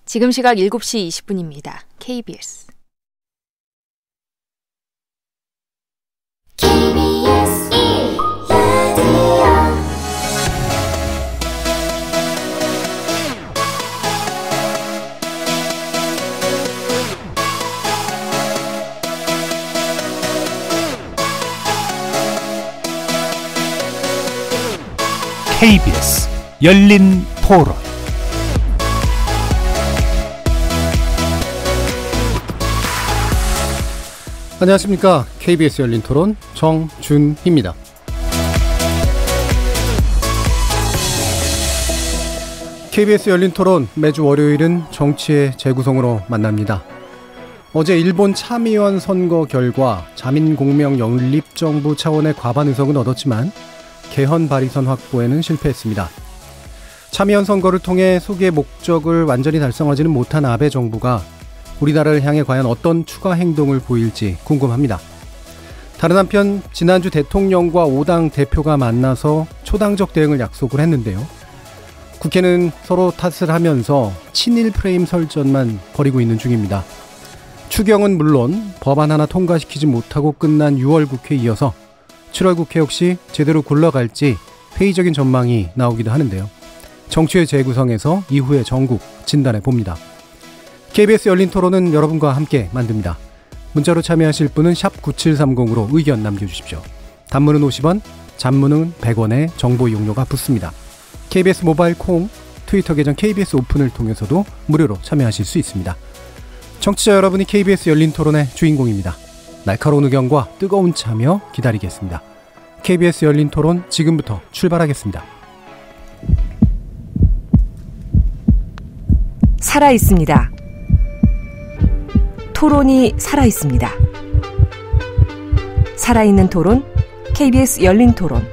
지금 시각 7시 20분입니다. KBS. KBS 1라디오. KBS 열린 토론. 안녕하십니까. KBS 열린 토론 정준희입니다. KBS 열린 토론 매주 월요일은 정치의 재구성으로 만납니다. 어제 일본 참의원 선거 결과 자민공명 연립정부 차원의 과반 의석은 얻었지만 개헌 발의선 확보에는 실패했습니다. 참의원 선거를 통해 소기의 목적을 완전히 달성하지는 못한 아베 정부가 우리나라를 향해 과연 어떤 추가 행동을 보일지 궁금합니다. 다른 한편 지난주 대통령과 5당 대표가 만나서 초당적 대응을 약속을 했는데요. 국회는 서로 탓을 하면서 친일 프레임 설전만 벌이고 있는 중입니다. 추경은 물론 법안 하나 통과시키지 못하고 끝난 6월 국회에 이어서 7월 국회 역시 제대로 굴러갈지 회의적인 전망이 나오기도 하는데요. 정치의 재구성에서 이후의 전국 진단해 봅니다. KBS 열린 토론은 여러분과 함께 만듭니다. 문자로 참여하실 분은 샵 9730으로 의견 남겨주십시오. 단문은 50원, 장문은 100원의 정보 이용료가 붙습니다. KBS 모바일 콩, 트위터 계정 KBS 오픈을 통해서도 무료로 참여하실 수 있습니다. 청취자 여러분이 KBS 열린 토론의 주인공입니다. 날카로운 의견과 뜨거운 참여 기다리겠습니다. KBS 열린 토론 지금부터 출발하겠습니다. 살아있습니다. 토론이 살아있습니다. 살아있는 토론, KBS 열린 토론.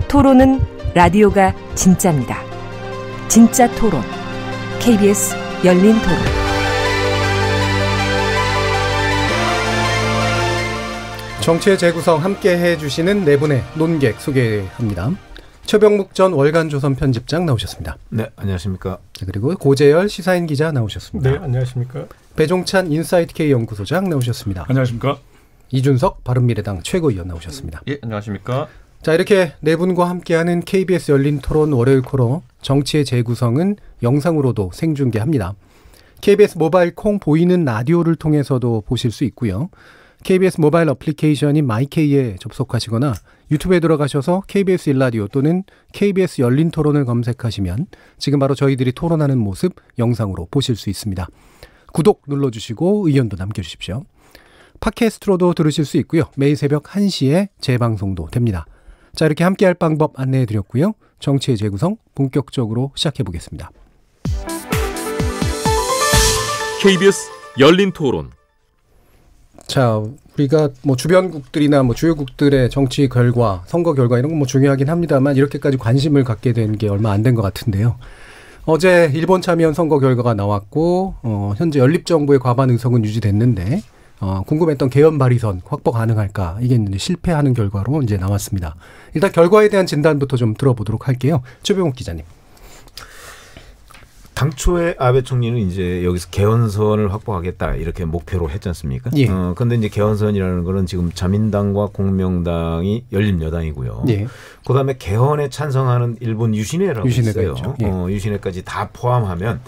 토론은 라디오가 진짜입니다. 진짜 토론, KBS 열린 토론. 정치의 재구성 함께 해주시는 네 분의 논객 소개합니다. 최병묵 전 월간조선 편집장 나오셨습니다. 네, 안녕하십니까. 그리고 고재열 시사인 기자 나오셨습니다. 네, 안녕하십니까. 배종찬 인사이트K 연구소장 나오셨습니다. 안녕하십니까. 이준석 바른미래당 최고위원 나오셨습니다. 예, 안녕하십니까. 자, 이렇게 네 분과 함께하는 KBS 열린 토론 월요일 코너 정치의 재구성은 영상으로도 생중계합니다. KBS 모바일 콩 보이는 라디오를 통해서도 보실 수 있고요. KBS 모바일 어플리케이션인 마이케이에 접속하시거나 유튜브에 들어가셔서 KBS 1라디오 또는 KBS 열린 토론을 검색하시면 지금 바로 저희들이 토론하는 모습 영상으로 보실 수 있습니다. 구독 눌러주시고 의견도 남겨주십시오. 팟캐스트로도 들으실 수 있고요. 매일 새벽 1시에 재방송도 됩니다. 자, 이렇게 함께할 방법 안내해드렸고요. 정치의 재구성 본격적으로 시작해보겠습니다. KBS 열린 토론. 자, 우리가 뭐 주변국들이나 뭐 주요국들의 정치 결과, 선거 결과 이런 건 뭐 중요하긴 합니다만 이렇게까지 관심을 갖게 된 게 얼마 안 된 것 같은데요. 어제 일본 참의원 선거 결과가 나왔고 현재 연립정부의 과반 의석은 유지됐는데 궁금했던 개헌 발의선 확보 가능할까 이게 이제 실패하는 결과로 이제 나왔습니다. 일단 결과에 대한 진단부터 좀 들어보도록 할게요. 최병욱 기자님. 당초에 아베 총리는 이제 여기서 개헌선을 확보하겠다 이렇게 목표로 했지 않습니까? 예. 근데 이제 개헌선이라는 거는 지금 자민당과 공명당이 연립여당이고요. 예. 그다음에 개헌에 찬성하는 일본 유신회라고 있어요. 예. 유신회까지 다 포함하면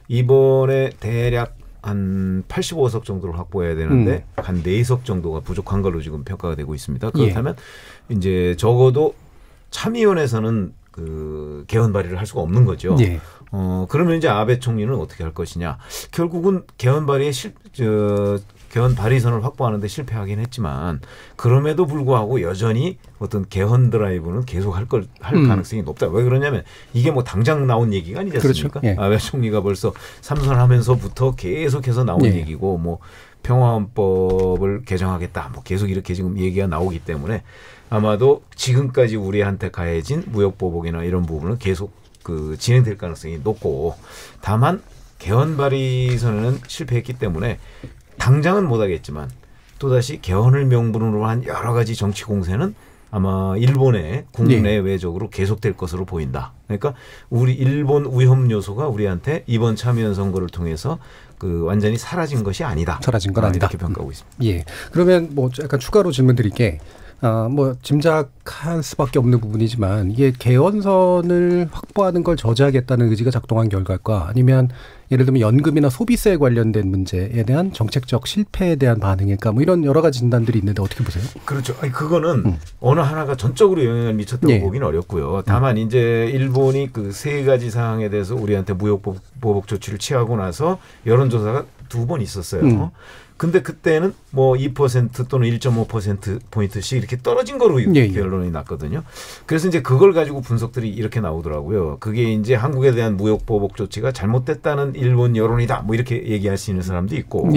이번에 대략 한 85석 정도를 확보해야 되는데 한 4석 정도가 부족한 걸로 지금 평가가 되고 있습니다. 그렇다면 이제 적어도 참의원에서는 그 개헌 발의를 할 수가 없는 거죠. 예. 그러면 이제 아베 총리는 어떻게 할 것이냐. 결국은 개헌 발의선을 확보하는 데 실패하긴 했지만 그럼에도 불구하고 여전히 어떤 개헌 드라이브는 계속 할 가능성이 높다. 왜 그러냐면 이게 뭐 당장 나온 얘기가 아니지 않습니까? 그렇죠. 예. 아베 총리가 벌써 삼선하면서부터 계속해서 나온 얘기고 뭐 평화헌법을 개정하겠다. 뭐 계속 이렇게 지금 얘기가 나오기 때문에 아마도 지금까지 우리한테 가해진 무역보복이나 이런 부분은 계속 진행될 가능성이 높고 다만 개헌 발의선에는 실패했기 때문에 당장은 못하겠지만 또다시 개헌을 명분으로 한 여러 가지 정치 공세는 아마 일본의 국내외적으로 계속될 것으로 보인다. 그러니까 우리 일본 위험 요소가 우리한테 이번 참의원 선거를 통해서 그 완전히 사라진 것이 아니다. 사라진 건 아니다. 이렇게 평가하고 있습니다. 예. 그러면 뭐 약간 추가로 질문드릴게. 뭐 짐작할 수밖에 없는 부분이지만 이게 개헌선을 확보하는 걸 저지하겠다는 의지가 작동한 결과일까 아니면 예를 들면 연금이나 소비세에 관련된 문제에 대한 정책적 실패에 대한 반응일까 뭐 이런 여러 가지 진단들이 있는데 어떻게 보세요? 그렇죠. 아니, 그거는 어느 하나가 전적으로 영향을 미쳤다고 보기는 어렵고요. 다만 이제 일본이 그 세 가지 사항에 대해서 우리한테 무역 보복 조치를 취하고 나서 여론조사가 2번 있었어요. 근데 그때는 뭐 2% 또는 1.5%포인트씩 이렇게 떨어진 거로 결론이 났거든요. 그래서 이제 그걸 가지고 분석들이 이렇게 나오더라고요. 그게 이제 한국에 대한 무역 보복 조치가 잘못됐다는 일본 여론이다. 뭐 이렇게 얘기할 수 있는 사람도 있고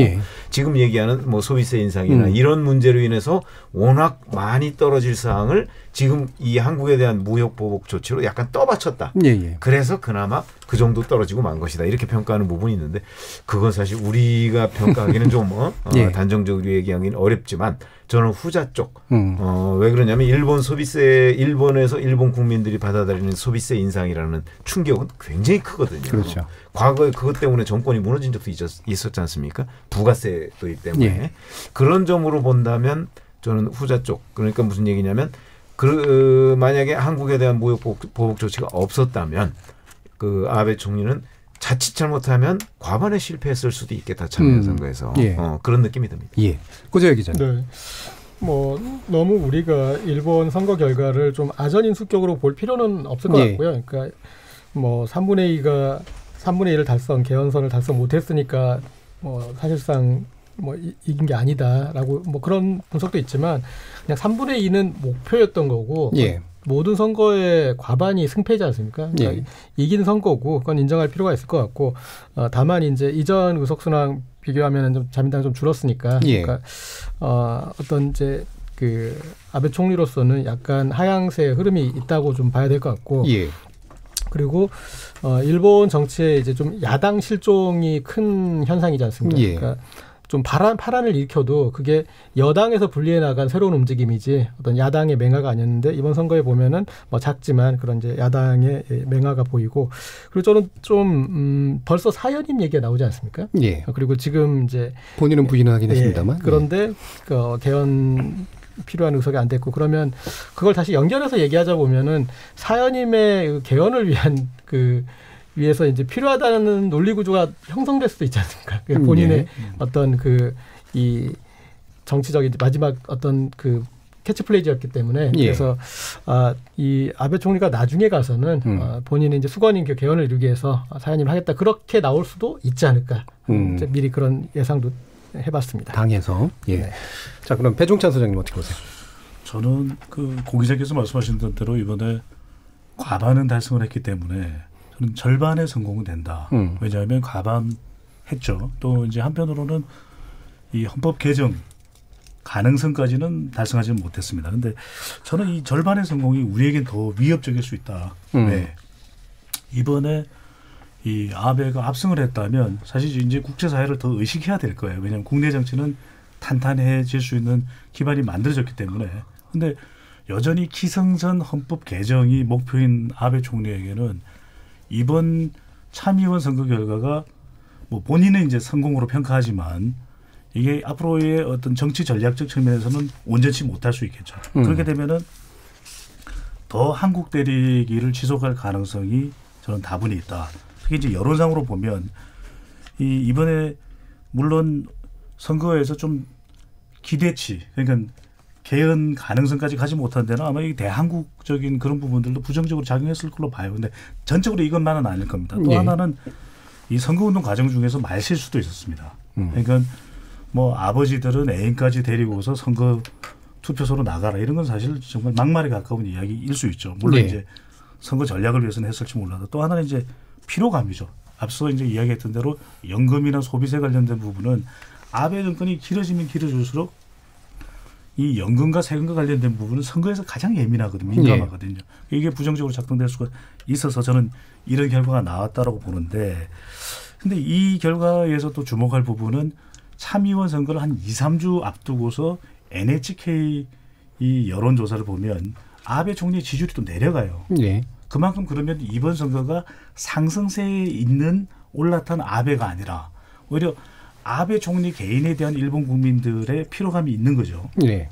지금 얘기하는 뭐 소비세 인상이나 이런 문제로 인해서 워낙 많이 떨어질 사항을 지금 이 한국에 대한 무역 보복 조치로 약간 떠받쳤다. 그래서 그나마 그 정도 떨어지고 만 것이다. 이렇게 평가하는 부분이 있는데 그건 사실 우리가 평가하기는 좀 단정적으로 얘기하기는 어렵지만 저는 후자 쪽. 왜 그러냐면 일본에서 일본 국민들이 받아들이는 소비세 인상이라는 충격은 굉장히 크거든요. 그렇죠. 과거에 그것 때문에 정권이 무너진 적도 있었지 않습니까? 부가세 도입 때문에. 그런 점으로 본다면 저는 후자 쪽. 그러니까 무슨 얘기냐면 만약에 한국에 대한 무역 보복 조치가 없었다면 그 아베 총리는 자칫 잘못하면 과반에 실패했을 수도 있겠다. 참여연 선거에서. 그런 느낌이 듭니다. 고재열 기자님. 네. 뭐 너무 우리가 일본 선거 결과를 좀 아전인수격으로 볼 필요는 없을 것 같고요. 그러니까 뭐 3분의 1을 달성, 개헌선을 달성 못했으니까 뭐 사실상 뭐 이긴 게 아니다라고 뭐 그런 분석도 있지만 그냥 3분의 2는 목표였던 거고 모든 선거의 과반이 승패지 않습니까? 그러니까 이긴 선거고 그건 인정할 필요가 있을 것 같고 다만 이제 이전 의석수랑 비교하면 좀 자민당 좀 줄었으니까 그러니까 어떤 이제 그 아베 총리로서는 약간 하향세 흐름이 있다고 좀 봐야 될 것 같고 그리고 일본 정치에 이제 좀 야당 실종이 큰 현상이지 않습니까? 그러니까 좀 파란을 일으켜도 그게 여당에서 분리해 나간 새로운 움직임이지 어떤 야당의 맹화가 아니었는데 이번 선거에 보면은 뭐 작지만 그런 이제 야당의 맹화가 보이고 그리고 저는 좀 벌써 사연임 얘기가 나오지 않습니까? 그리고 지금 이제 본인은 부인은 하긴 했습니다만 그런데 그 개헌 필요한 의석이 안 됐고 그러면 그걸 다시 연결해서 얘기하자 보면은 사연임의 개헌을 위한 위해서 이제 필요하다는 논리 구조가 형성될 수도 있지 않습니까? 본인의 어떤 이 정치적인 마지막 어떤 캐치플레이즈였기 때문에 그래서 이 아베 총리가 나중에 가서는 본인의 이제 수건인 개헌을 이루기 위해서 사연임을 하겠다 그렇게 나올 수도 있지 않을까? 이제 미리 그런 예상도 해봤습니다. 당에서 자 그럼 배종찬 소장님 어떻게 보세요? 저는 고 기자께서 말씀하신 대로 이번에 과반은 달성을 했기 때문에. 절반의 성공은 된다. 왜냐하면 과반했죠. 또 이제 한편으로는 이 헌법 개정 가능성까지는 달성하지 못했습니다. 그런데 저는 이 절반의 성공이 우리에겐 더 위협적일 수 있다. 왜? 이번에 이 아베가 압승을 했다면 사실 이제 국제사회를 더 의식해야 될 거예요. 왜냐하면 국내 정치는 탄탄해질 수 있는 기반이 만들어졌기 때문에. 그런데 여전히 기성전 헌법 개정이 목표인 아베 총리에게는 이번 참의원 선거 결과가 뭐 본인은 이제 성공으로 평가하지만 이게 앞으로의 어떤 정치 전략적 측면에서는 온전치 못할 수 있겠죠. 그렇게 되면은 더 한국 대리기를 지속할 가능성이 저는 다분히 있다. 특히 이제 여론상으로 보면 이번에 물론 선거에서 좀 기대치 그러니까 개헌 가능성까지 가지 못한 데는 아마 이 대한국적인 그런 부분들도 부정적으로 작용했을 걸로 봐요. 근데 전적으로 이것만은 아닐 겁니다. 또 하나는 이 선거운동 과정 중에서 말실수도 있었습니다. 그러니까 뭐 아버지들은 애인까지 데리고서 선거 투표소로 나가라 이런 건 사실 정말 막말에 가까운 이야기일 수 있죠. 물론 이제 선거 전략을 위해서는 했을지 몰라도 또 하나는 이제 피로감이죠. 앞서 이제 이야기했던 대로 연금이나 소비세 관련된 부분은 아베 정권이 길어지면 길어질수록 이 연금과 세금과 관련된 부분은 선거에서 가장 예민하거든요. 민감하거든요. 이게 부정적으로 작동될 수가 있어서 저는 이런 결과가 나왔다라고 보는데 근데 이 결과에서 또 주목할 부분은 참의원 선거를 한 2, 3주 앞두고서 NHK 이 여론조사를 보면 아베 총리의 지지율이 또 내려가요. 네. 그만큼 그러면 이번 선거가 상승세에 있는 올라탄 아베가 아니라 오히려 아베 총리 개인에 대한 일본 국민들의 피로감이 있는 거죠. 네.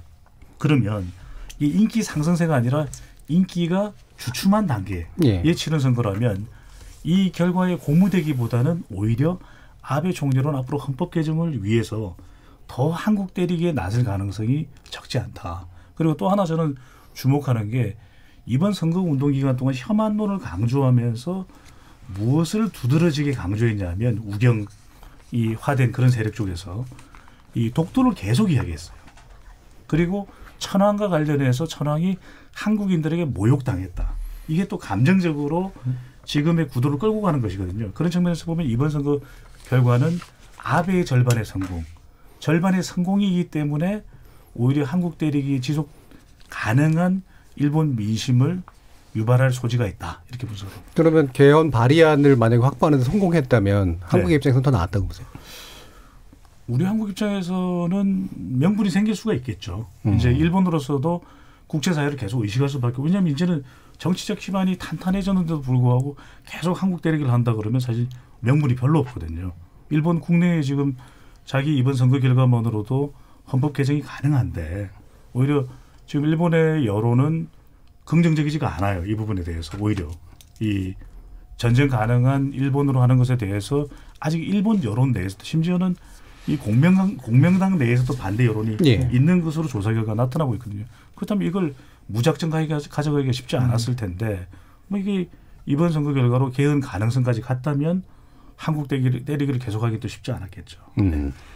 그러면 이 인기 상승세가 아니라 인기가 주춤한 단계에 치른 선거라면 이 결과에 고무되기보다는 오히려 아베 총리는 앞으로 헌법 개정을 위해서 더 한국 때리기에 나설 가능성이 적지 않다. 그리고 또 하나 저는 주목하는 게 이번 선거 운동 기간 동안 혐한론을 강조하면서 무엇을 두드러지게 강조했냐면 우경이 화된 그런 세력 쪽에서 이 독도를 계속 이야기했어요. 그리고 천황과 관련해서 천황이 한국인들에게 모욕당했다. 이게 또 감정적으로 지금의 구도를 끌고 가는 것이거든요. 그런 측면에서 보면 이번 선거 결과는 아베의 절반의 성공, 절반의 성공이기 때문에 오히려 한국 때리기 지속 가능한 일본 민심을 유발할 소지가 있다. 이렇게 분석합니다. 그러면 개헌 발의안을 만약에 확보하는 데 성공했다면 한국의 입장에서는 더 나았다고 보세요? 우리 한국 입장에서는 명분이 생길 수가 있겠죠. 이제 일본으로서도 국제사회를 계속 의식할 수밖에. 왜냐하면 이제는 정치적 기반이 탄탄해졌는데도 불구하고 계속 한국 때리기를 한다 그러면 사실 명분이 별로 없거든요. 일본 국내에 지금 자기 이번 선거 결과만으로도 헌법 개정이 가능한데 오히려 지금 일본의 여론은 긍정적이지가 않아요. 이 부분에 대해서 오히려 이 전쟁 가능한 일본으로 하는 것에 대해서 아직 일본 여론 내에서도 심지어는 이 공명당 내에서도 반대 여론이 있는 것으로 조사 결과 나타나고 있거든요. 그렇다면 이걸 무작정 가져가기가 쉽지 않았을 텐데 뭐 이게 이번 선거 결과로 개헌 가능성까지 갔다면 한국 때리기를 계속하기도 쉽지 않았겠죠.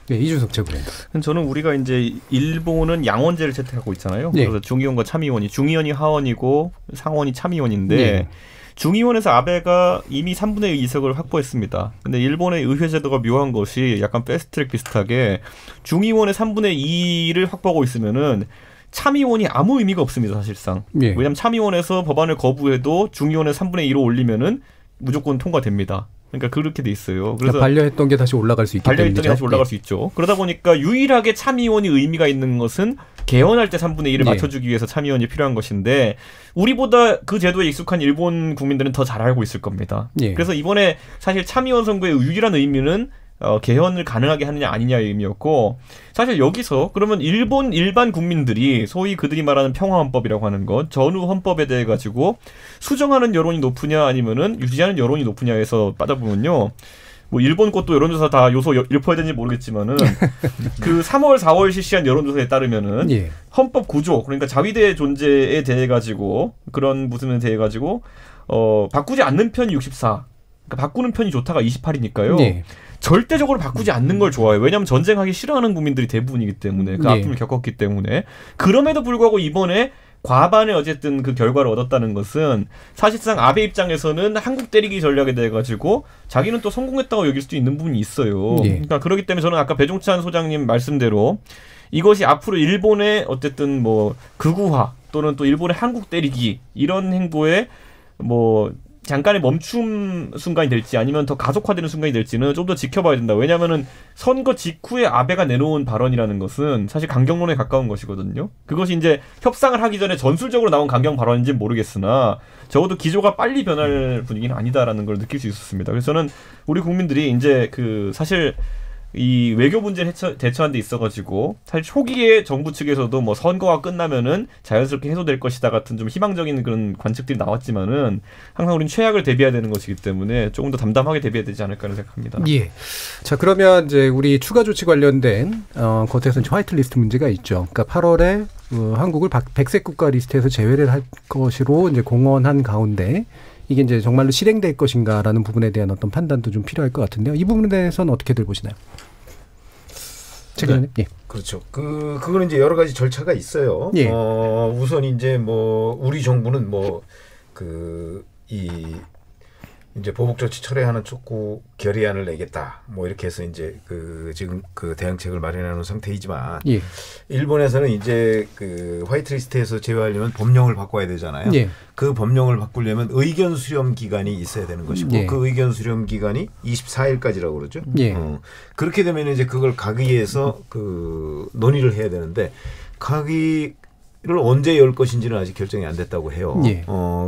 네, 이준석 최고위원. 저는 우리가 이제 일본은 양원제를 채택하고 있잖아요. 그래서 중의원과 참의원이 중의원이 하원이고 상원이 참의원인데 중의원에서 아베가 이미 3분의 1 의석을 확보했습니다. 근데 일본의 의회 제도가 묘한 것이 약간 패스트트랙 비슷하게 중의원의 3분의 2를 확보하고 있으면은 참의원이 아무 의미가 없습니다, 사실상. 왜냐하면 참의원에서 법안을 거부해도 중의원의 3분의 2로 올리면은 무조건 통과됩니다. 그러니까 그렇게 돼 있어요. 그래서 반려했던 게 다시 올라갈 수 있기 때문이죠. 반려했던 게 다시 올라갈 수 있죠. 그러다 보니까 유일하게 참의원이 의미가 있는 것은 개헌할 때 3분의 1을 맞춰주기 위해서 참의원이 필요한 것인데 우리보다 그 제도에 익숙한 일본 국민들은 더 잘 알고 있을 겁니다. 그래서 이번에 사실 참의원 선거의 유일한 의미는 개헌을 가능하게 하느냐 아니냐의 의미였고 사실 여기서 그러면 일본 일반 국민들이 소위 그들이 말하는 평화헌법이라고 하는 것 전후 헌법에 대해 가지고 수정하는 여론이 높으냐 아니면은 유지하는 여론이 높으냐에서 빠져보면요. 뭐 일본 것도 여론조사 다 요소 읊어야 되는지 모르겠지만은 그 3월 4월 실시한 여론조사에 따르면은 헌법 구조 그러니까 자위대 존재에 대해 가지고 그런 부분에 대해 가지고 바꾸지 않는 편이 64 그러니까 바꾸는 편이 좋다가 28이니까요. 절대적으로 바꾸지 않는 걸 좋아해요. 왜냐하면 전쟁하기 싫어하는 국민들이 대부분이기 때문에 그 아픔을 겪었기 때문에 그럼에도 불구하고 이번에 과반의 어쨌든 그 결과를 얻었다는 것은 사실상 아베 입장에서는 한국 때리기 전략에 대해 가지고 자기는 또 성공했다고 여길 수도 있는 부분이 있어요. 그러니까 그렇기 때문에 저는 아까 배종찬 소장님 말씀대로 이것이 앞으로 일본의 어쨌든 뭐 극우화 또는 또 일본의 한국 때리기 이런 행보에 뭐 잠깐의 멈춤 순간이 될지 아니면 더 가속화되는 순간이 될지는 좀 더 지켜봐야 된다. 왜냐하면은 선거 직후에 아베가 내놓은 발언이라는 것은 사실 강경론에 가까운 것이거든요. 그것이 이제 협상을 하기 전에 전술적으로 나온 강경 발언인지는 모르겠으나 적어도 기조가 빨리 변할 분위기는 아니다라는 걸 느낄 수 있었습니다. 그래서 저는 우리 국민들이 이제 그 사실 이 외교 문제를 대처한 데 있어가지고 사실 초기에 정부 측에서도 뭐 선거가 끝나면은 자연스럽게 해소될 것이다 같은 좀 희망적인 그런 관측들이 나왔지만은 항상 우리는 최악을 대비해야 되는 것이기 때문에 조금 더 담담하게 대비해야 되지 않을까 생각합니다. 자 그러면 이제 우리 추가 조치 관련된 겉에서는 화이트리스트 문제가 있죠. 그러니까 8월에 한국을 백색 국가 리스트에서 제외를 할 것으로 이제 공언한 가운데. 이게 이제 정말로 실행될 것인가라는 부분에 대한 어떤 판단도 좀 필요할 것 같은데요. 이 부분에 대해서는 어떻게들 보시나요? 최근에 그렇죠. 그거는 이제 여러 가지 절차가 있어요. 우선 이제 뭐 우리 정부는 이제 보복조치 철회하는 촉구 결의안을 내겠다. 뭐 이렇게 해서 이제 지금 대응책을 마련하는 상태이지만 일본에서는 이제 화이트리스트에서 제외하려면 법령을 바꿔야 되잖아요. 그 법령을 바꾸려면 의견 수렴 기간이 있어야 되는 것이고 그 의견 수렴 기간이 24일까지라고 그러죠. 그렇게 되면 이제 그걸 가기에서 논의를 해야 되는데 언제 열 것인지는 아직 결정이 안 됐다고 해요. 예.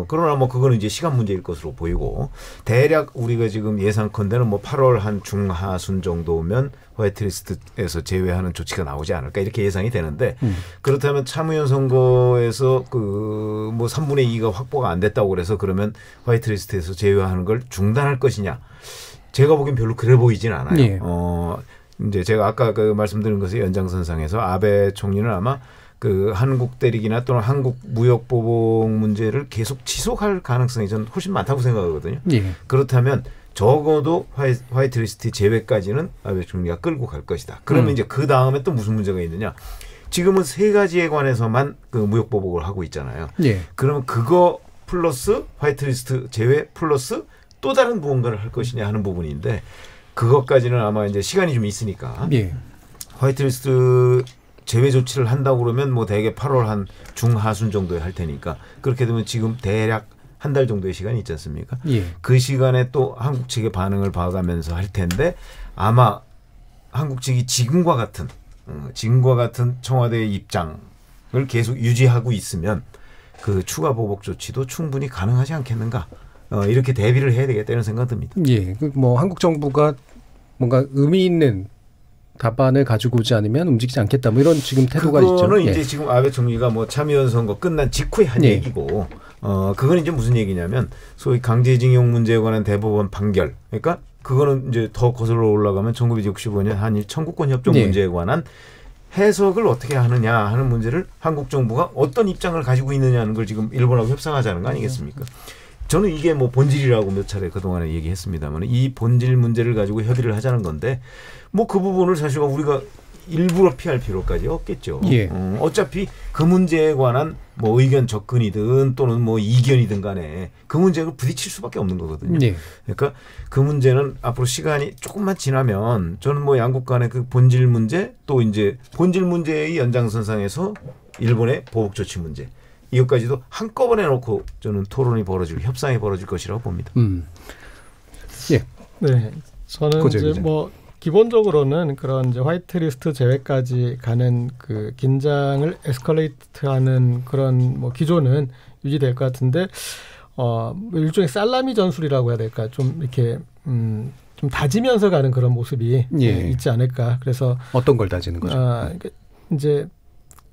그러나 뭐 그거는 이제 시간 문제일 것으로 보이고 대략 우리가 지금 예상컨대는 뭐 8월 한 중하순 정도면 화이트리스트에서 제외하는 조치가 나오지 않을까 이렇게 예상이 되는데 그렇다면 참의원 선거에서 그 뭐 3분의 2가 확보가 안 됐다고 그래서 그러면 화이트리스트에서 제외하는 걸 중단할 것이냐? 제가 보기엔 별로 그래 보이진 않아요. 예. 이제 제가 아까 그 말씀드린 것의 연장선상에서 아베 총리는 아마 그 한국 대륙이나 또는 한국 무역 보복 문제를 계속 지속할 가능성이 저는 훨씬 많다고 생각하거든요. 예. 그렇다면 적어도 화이트리스트 제외까지는 아베 총리가 끌고 갈 것이다. 그러면 이제 그 다음에 또 무슨 문제가 있느냐? 지금은 3가지에 관해서만 그 무역 보복을 하고 있잖아요. 예. 그러면 그거 플러스 화이트리스트 제외 플러스 또 다른 무언가를 할 것이냐 하는 부분인데 그것까지는 아마 이제 시간이 좀 있으니까 예. 화이트리스트 제외 조치를 한다고 그러면 뭐 대개 8월 한 중하순 정도에 할 테니까 그렇게 되면 지금 대략 한 달 정도의 시간이 있지 않습니까? 예. 그 시간에 또 한국 측의 반응을 봐가면서 할 텐데 아마 한국 측이 지금과 같은 청와대의 입장을 계속 유지하고 있으면 그 추가 보복 조치도 충분히 가능하지 않겠는가? 이렇게 대비를 해야 되겠다는 생각 듭니다. 예, 뭐 한국 정부가 뭔가 의미 있는 답안을 가지고 오지 않으면 움직이지 않겠다. 뭐 이런 지금 태도가 있죠. 그거는 예. 이제 지금 아베 총리가 뭐 참의원 선거 끝난 직후에 한 예. 얘기고, 그건 이제 무슨 얘기냐면 소위 강제징용 문제에 관한 대법원 판결. 그러니까 그거는 이제 더 거슬러 올라가면 1965년 한일 청구권 협정 예. 문제에 관한 해석을 어떻게 하느냐 하는 문제를 한국 정부가 어떤 입장을 가지고 있느냐는 걸 지금 일본하고 협상하자는 거 아니겠습니까? 저는 이게 뭐 본질이라고 몇 차례 그동안에 얘기했습니다만 이 본질 문제를 가지고 협의를 하자는 건데 뭐 그 부분을 사실 우리가 일부러 피할 필요까지 없겠죠. 예. 어차피 그 문제에 관한 뭐 의견 접근이든 또는 뭐 이견이든 간에 그 문제를 부딪힐 수밖에 없는 거거든요. 예. 그러니까 그 문제는 앞으로 시간이 조금만 지나면 저는 뭐 양국 간의 그 본질 문제 또 이제 본질 문제의 연장선상에서 일본의 보복 조치 문제 이것까지도 한꺼번에 놓고 저는 토론이 벌어지고 협상이 벌어질 것이라고 봅니다. 예. 네, 저는 이제 뭐 기본적으로는 그런 이제 화이트리스트 제외까지 가는 그 긴장을 에스컬레이트하는 그런 뭐 기조는 유지될 것 같은데 일종의 살라미 전술이라고 해야 될까 좀 이렇게 좀 다지면서 가는 그런 모습이 예. 있지 않을까. 그래서 어떤 걸 다지는 거죠? 이제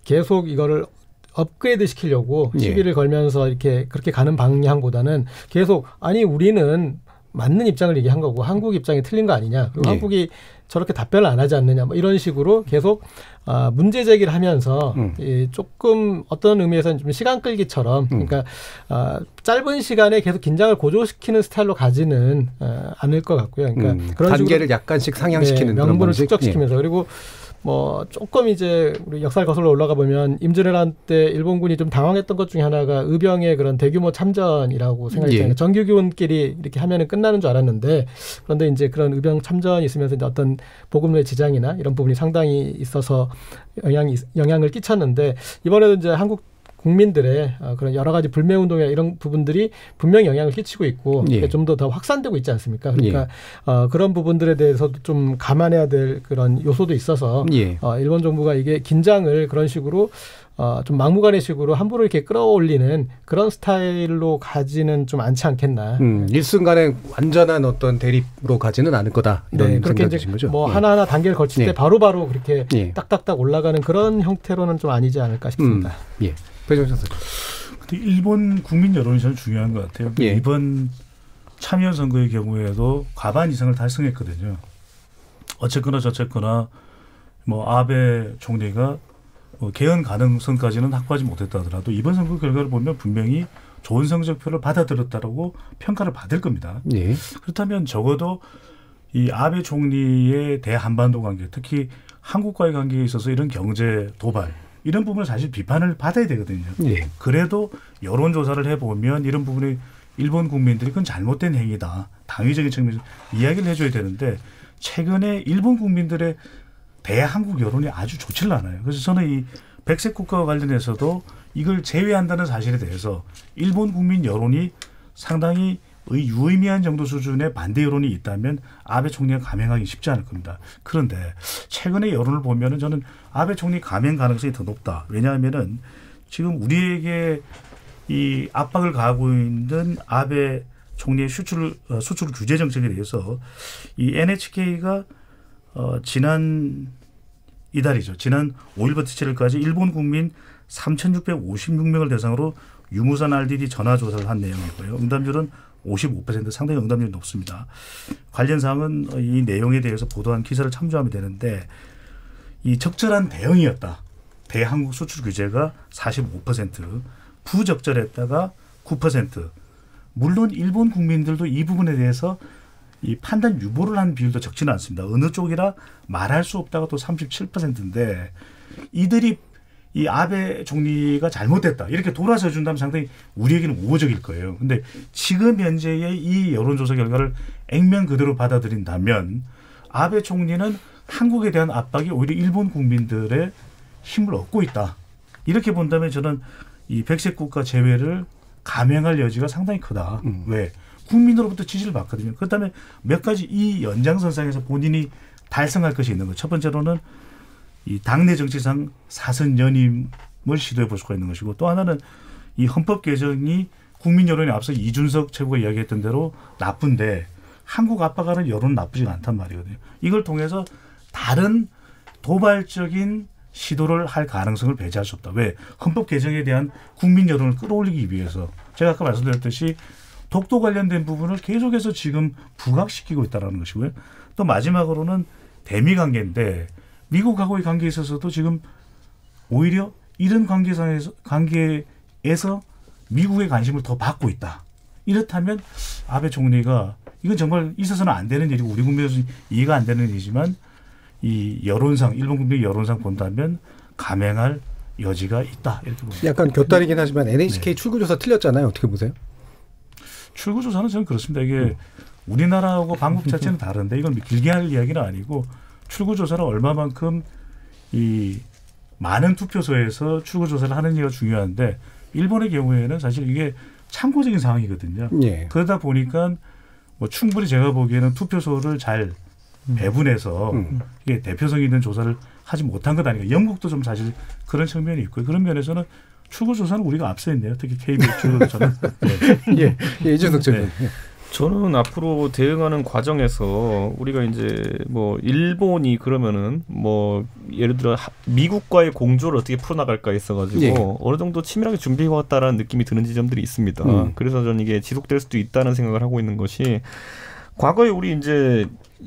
계속 이거를 업그레이드 시키려고 시비를 걸면서 이렇게 그렇게 가는 방향보다는 계속 아니 우리는 맞는 입장을 얘기한 거고 한국 입장이 틀린 거 아니냐. 그리고 한국이 저렇게 답변을 안 하지 않느냐. 뭐 이런 식으로 계속 문제 제기를 하면서 조금 어떤 의미에서는 좀 시간 끌기처럼 그러니까 짧은 시간에 계속 긴장을 고조시키는 스타일로 가지는 않을 것 같고요. 그러니까 그런 단계를 약간씩 상향시키는 그런 명분을 축적시키면서 그리고 뭐 조금 이제 우리 역사를 거슬러 올라가 보면 임진왜란 때 일본군이 좀 당황했던 것 중에 하나가 의병의 그런 대규모 참전이라고 생각했잖아요. 정규군끼리 이렇게 하면은 끝나는 줄 알았는데 그런데 이제 그런 의병 참전이 있으면서 이제 어떤 보급로의 지장이나 이런 부분이 상당히 있어서 영향을 끼쳤는데 이번에도 이제 한국 국민들의 그런 여러 가지 불매운동이나 이런 부분들이 분명히 영향을 끼치고 있고 좀 더 확산되고 있지 않습니까? 그러니까 그런 부분들에 대해서도 좀 감안해야 될 그런 요소도 있어서 일본 정부가 이게 긴장을 그런 식으로 좀 막무가내식으로 함부로 이렇게 끌어올리는 그런 스타일로 가지는 좀 않지 않겠나. 일순간에 완전한 어떤 대립으로 가지는 않을 거다. 이런 생각이신 거죠? 뭐 하나하나 단계를 거칠 때 바로바로 그렇게 딱딱딱 올라가는 그런 형태로는 좀 아니지 않을까 싶습니다. 예. 배종찬 선생. 근데 일본 국민 여론이 저는 중요한 것 같아요. 이번 참여연 선거의 경우에도 과반 이상을 달성했거든요. 어쨌거나 저쨌거나 뭐 아베 총리가 개헌 가능성까지는 확보하지 못했다 하더라도 이번 선거 결과를 보면 분명히 좋은 성적표를 받아들였다라고 평가를 받을 겁니다. 그렇다면 적어도 이 아베 총리의 대한반도 관계, 특히 한국과의 관계에 있어서 이런 경제 도발 이런 부분은 사실 비판을 받아야 되거든요. 그래도 여론조사를 해보면 이런 부분에 일본 국민들이 그건 잘못된 행위다. 당위적인 측면에서 이야기를 해줘야 되는데 최근에 일본 국민들의 대한국 여론이 아주 좋지를 않아요. 그래서 저는 이 백색 국가와 관련해서도 이걸 제외한다는 사실에 대해서 일본 국민 여론이 상당히 유의미한 정도 수준의 반대 여론이 있다면 아베 총리가 감행하기 쉽지 않을 겁니다. 그런데 최근의 여론을 보면은 저는 아베 총리 감행 가능성이 더 높다. 왜냐하면은 지금 우리에게 이 압박을 가하고 있는 아베 총리의 수출 규제 정책에 대해서 이 NHK가 지난 이달이죠. 지난 5일부터 7일까지 일본 국민 3,656명을 대상으로 유무선 RDD 전화 조사를 한 내용이고요. 응답률은 55%, 상당히 응답률이 높습니다. 관련 사항은 이 내용에 대해서 보도한 기사를 참조하면 되는데 이 적절한 대응이었다. 대한국 수출 규제가 45%, 부적절했다가 9%. 물론 일본 국민들도 이 부분에 대해서 이 판단 유보를 한 비율도 적지는 않습니다. 어느 쪽이라 말할 수 없다가 또 37%인데 이들이 이 아베 총리가 잘못됐다 이렇게 돌아서 준다면 상당히 우리에게는 우호적일 거예요. 근데 지금 현재의 이 여론조사 결과를 액면 그대로 받아들인다면 아베 총리는 한국에 대한 압박이 오히려 일본 국민들의 힘을 얻고 있다. 이렇게 본다면 저는 이 백색 국가 제외를 감행할 여지가 상당히 크다. 왜? 국민으로부터 지지를 받거든요. 그렇다면 몇 가지 이 연장선상에서 본인이 달성할 것이 있는 것. 첫 번째로는 이 당내 정치상 사선 연임을 시도해 볼 수가 있는 것이고 또 하나는 이 헌법 개정이 국민 여론에 앞서 이준석 최고가 이야기했던 대로 나쁜데 한국 압박하는 여론은 나쁘지 않단 말이거든요. 이걸 통해서 다른 도발적인 시도를 할 가능성을 배제할 수 없다. 왜? 헌법 개정에 대한 국민 여론을 끌어올리기 위해서 제가 아까 말씀드렸듯이 독도 관련된 부분을 계속해서 지금 부각시키고 있다는 것이고요. 또 마지막으로는 대미 관계인데 미국하고의 관계에 있어서도 지금 오히려 이런 관계에서 미국의 관심을 더 받고 있다. 이렇다면 아베 총리가 이건 정말 있어서는 안 되는 일이고 우리 국민에서는 이해가 안 되는 일이지만 이 여론상 일본 국민의 여론상 본다면 감행할 여지가 있다. 이렇게 봅니다. 약간 곁다리긴 하지만 NHK 출구조사 틀렸잖아요. 어떻게 보세요? 출구조사는 저는 그렇습니다. 이게 우리나라하고 방법 자체는 다른데 이건 길게 할 이야기는 아니고 출구조사를 얼마만큼 이 많은 투표소에서 출구조사를 하느냐가 중요한데 일본의 경우에는 사실 이게 참고적인 상황이거든요. 예. 그러다 보니까 뭐 충분히 제가 보기에는 투표소를 잘 배분해서 이게 대표성 있는 조사를 하지 못한 것 아닌가. 영국도 좀 사실 그런 측면이 있고요. 그런 면에서는 출구조사는 우리가 앞서 있네요. 특히 KBS 출구조사는. 네. 예, 이준석 전. 네. 저는 앞으로 대응하는 과정에서 우리가 이제 뭐 일본이 그러면은 뭐 예를 들어 미국과의 공조를 어떻게 풀어나갈까 있어가지고 예. 어느 정도 치밀하게 준비해왔다라는 느낌이 드는 지점들이 있습니다. 그래서 저는 이게 지속될 수도 있다는 생각을 하고 있는 것이 과거에 우리 이제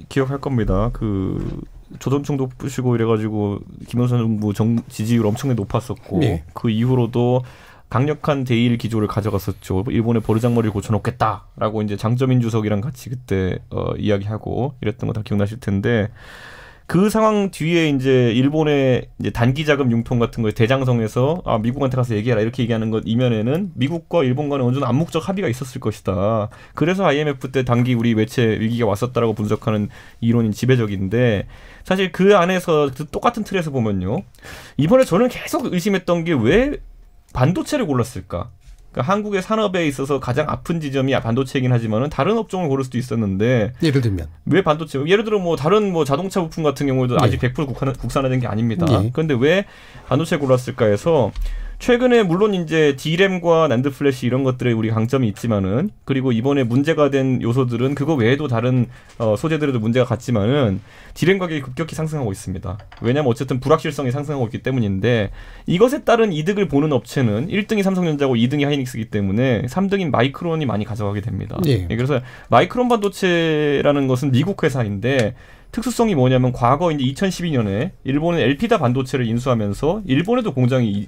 기억할 겁니다. 그 조선총도 부시고 이래가지고 김영삼 정부 지지율 엄청나게 높았었고 예. 그 이후로도 강력한 대일 기조를 가져갔었죠. 일본의 버르장머리를 고쳐놓겠다라고 이제 장저민 주석이랑 같이 그때 이야기하고 이랬던 거 다 기억나실 텐데 그 상황 뒤에 이제 일본의 이제 단기 자금 융통 같은 거에 대장성에서 미국한테 가서 얘기해라 이렇게 얘기하는 것 이면에는 미국과 일본 간에 어느 정도 암묵적 합의가 있었을 것이다. 그래서 IMF 때 단기 우리 외채 위기가 왔었다라고 분석하는 이론이 지배적인데 사실 그 안에서 똑같은 틀에서 보면요. 이번에 저는 계속 의심했던 게 왜 반도체를 골랐을까? 그러니까 한국의 산업에 있어서 가장 아픈 지점이 반도체이긴 하지만은 다른 업종을 고를 수도 있었는데 예를 들면 왜 반도체? 예를 들어 뭐 다른 뭐 자동차 부품 같은 경우도 아직 100% 국산화된 게 아닙니다. 그런데 왜 반도체 골랐을까 해서 최근에 물론 이제 D램과 낸드 플래시 이런 것들에 우리 강점이 있지만은 그리고 이번에 문제가 된 요소들은 그거 외에도 다른 소재들에도 문제가 갔지만은 D램 가격이 급격히 상승하고 있습니다. 왜냐하면 어쨌든 불확실성이 상승하고 있기 때문인데 이것에 따른 이득을 보는 업체는 1등이 삼성전자고 2등이 하이닉스이기 때문에 3등인 마이크론이 많이 가져가게 됩니다. 예. 그래서 마이크론 반도체라는 것은 미국 회사인데 특수성이 뭐냐면 과거 이제 2012년에 일본은 엘피다 반도체를 인수하면서 일본에도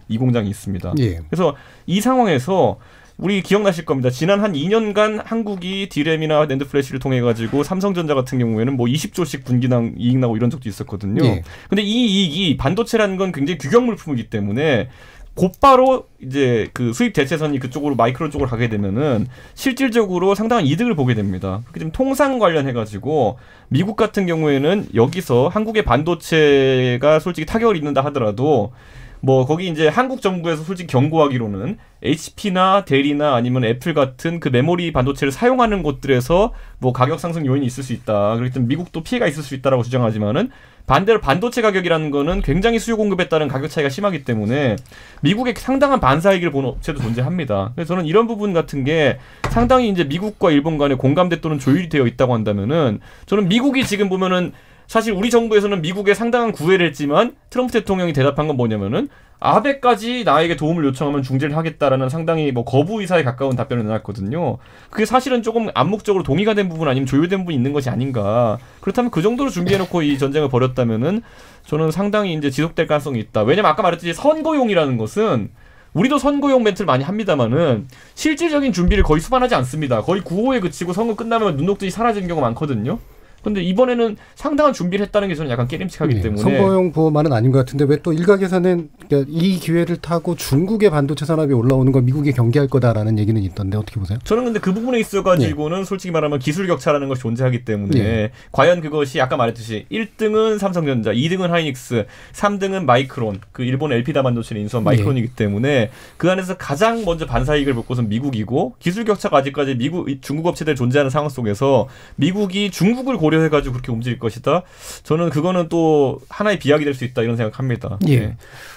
이 공장이 있습니다. 예. 그래서 이 상황에서 우리 기억나실 겁니다. 지난 한 2년간 한국이 D램이나 낸드 플래시를 통해 가지고 삼성전자 같은 경우에는 뭐 20조씩 분기당 이익 나고 이런 적도 있었거든요. 예. 근데 이 이익이 반도체라는 건 굉장히 규격 물품이기 때문에 곧바로 이제 그 수입 대체선이 그쪽으로 마이크론 쪽으로 가게 되면은 실질적으로 상당한 이득을 보게 됩니다. 그렇게 좀 통상 관련해가지고 미국 같은 경우에는 여기서 한국의 반도체가 솔직히 타격을 입는다 하더라도 뭐 거기 이제 한국 정부에서 솔직히 경고하기로는 HP나 델이나 아니면 애플 같은 그 메모리 반도체를 사용하는 곳들에서 뭐 가격 상승 요인이 있을 수 있다. 그렇기 때문에 미국도 피해가 있을 수 있다라고 주장하지만은 반대로 반도체 가격이라는 거는 굉장히 수요 공급에 따른 가격 차이가 심하기 때문에 미국에 상당한 반사이익을 보는 업체도 존재합니다. 그래서 저는 이런 부분 같은 게 상당히 이제 미국과 일본 간의 공감대 또는 조율이 되어 있다고 한다면은 저는 미국이 지금 보면은 사실 우리 정부에서는 미국에 상당한 구애를 했지만 트럼프 대통령이 대답한 건 뭐냐면은 아베까지 나에게 도움을 요청하면 중재를 하겠다라는 상당히 뭐 거부 의사에 가까운 답변을 내놨거든요. 그게 사실은 조금 암묵적으로 동의가 된 부분 아니면 조율된 부분이 있는 것이 아닌가. 그렇다면 그 정도로 준비해놓고 이 전쟁을 벌였다면은 저는 상당히 이제 지속될 가능성이 있다. 왜냐면 아까 말했듯이 선거용이라는 것은 우리도 선거용 멘트를 많이 합니다만은 실질적인 준비를 거의 수반하지 않습니다. 거의 구호에 그치고 선거 끝나면 눈 녹듯이 사라지는 경우가 많거든요. 근데 이번에는 상당한 준비를 했다는 게 저는 약간 깨림칙하기 때문에 선거용 보호만은 아닌 것 같은데 왜 또 일각에서는 그러니까 이 기회를 타고 중국의 반도체 산업이 올라오는 걸 미국이 경계할 거다라는 얘기는 있던데 어떻게 보세요? 저는 근데 그 부분에 있어가지고는 솔직히 말하면 기술 격차라는 것이 존재하기 때문에 과연 그것이 아까 말했듯이 1등은 삼성전자, 2등은 하이닉스, 3등은 마이크론, 그 일본 엘피다 반도체를 인수한 마이크론이기 때문에 그 안에서 가장 먼저 반사이익을 볼 것은 미국이고 기술 격차가 아직까지 중국 업체들 존재하는 상황 속에서 미국이 중국을 고려해가지고 그렇게 움직일 것이다. 저는 그거는 또 하나의 비약이 될 수 있다 이런 생각합니다.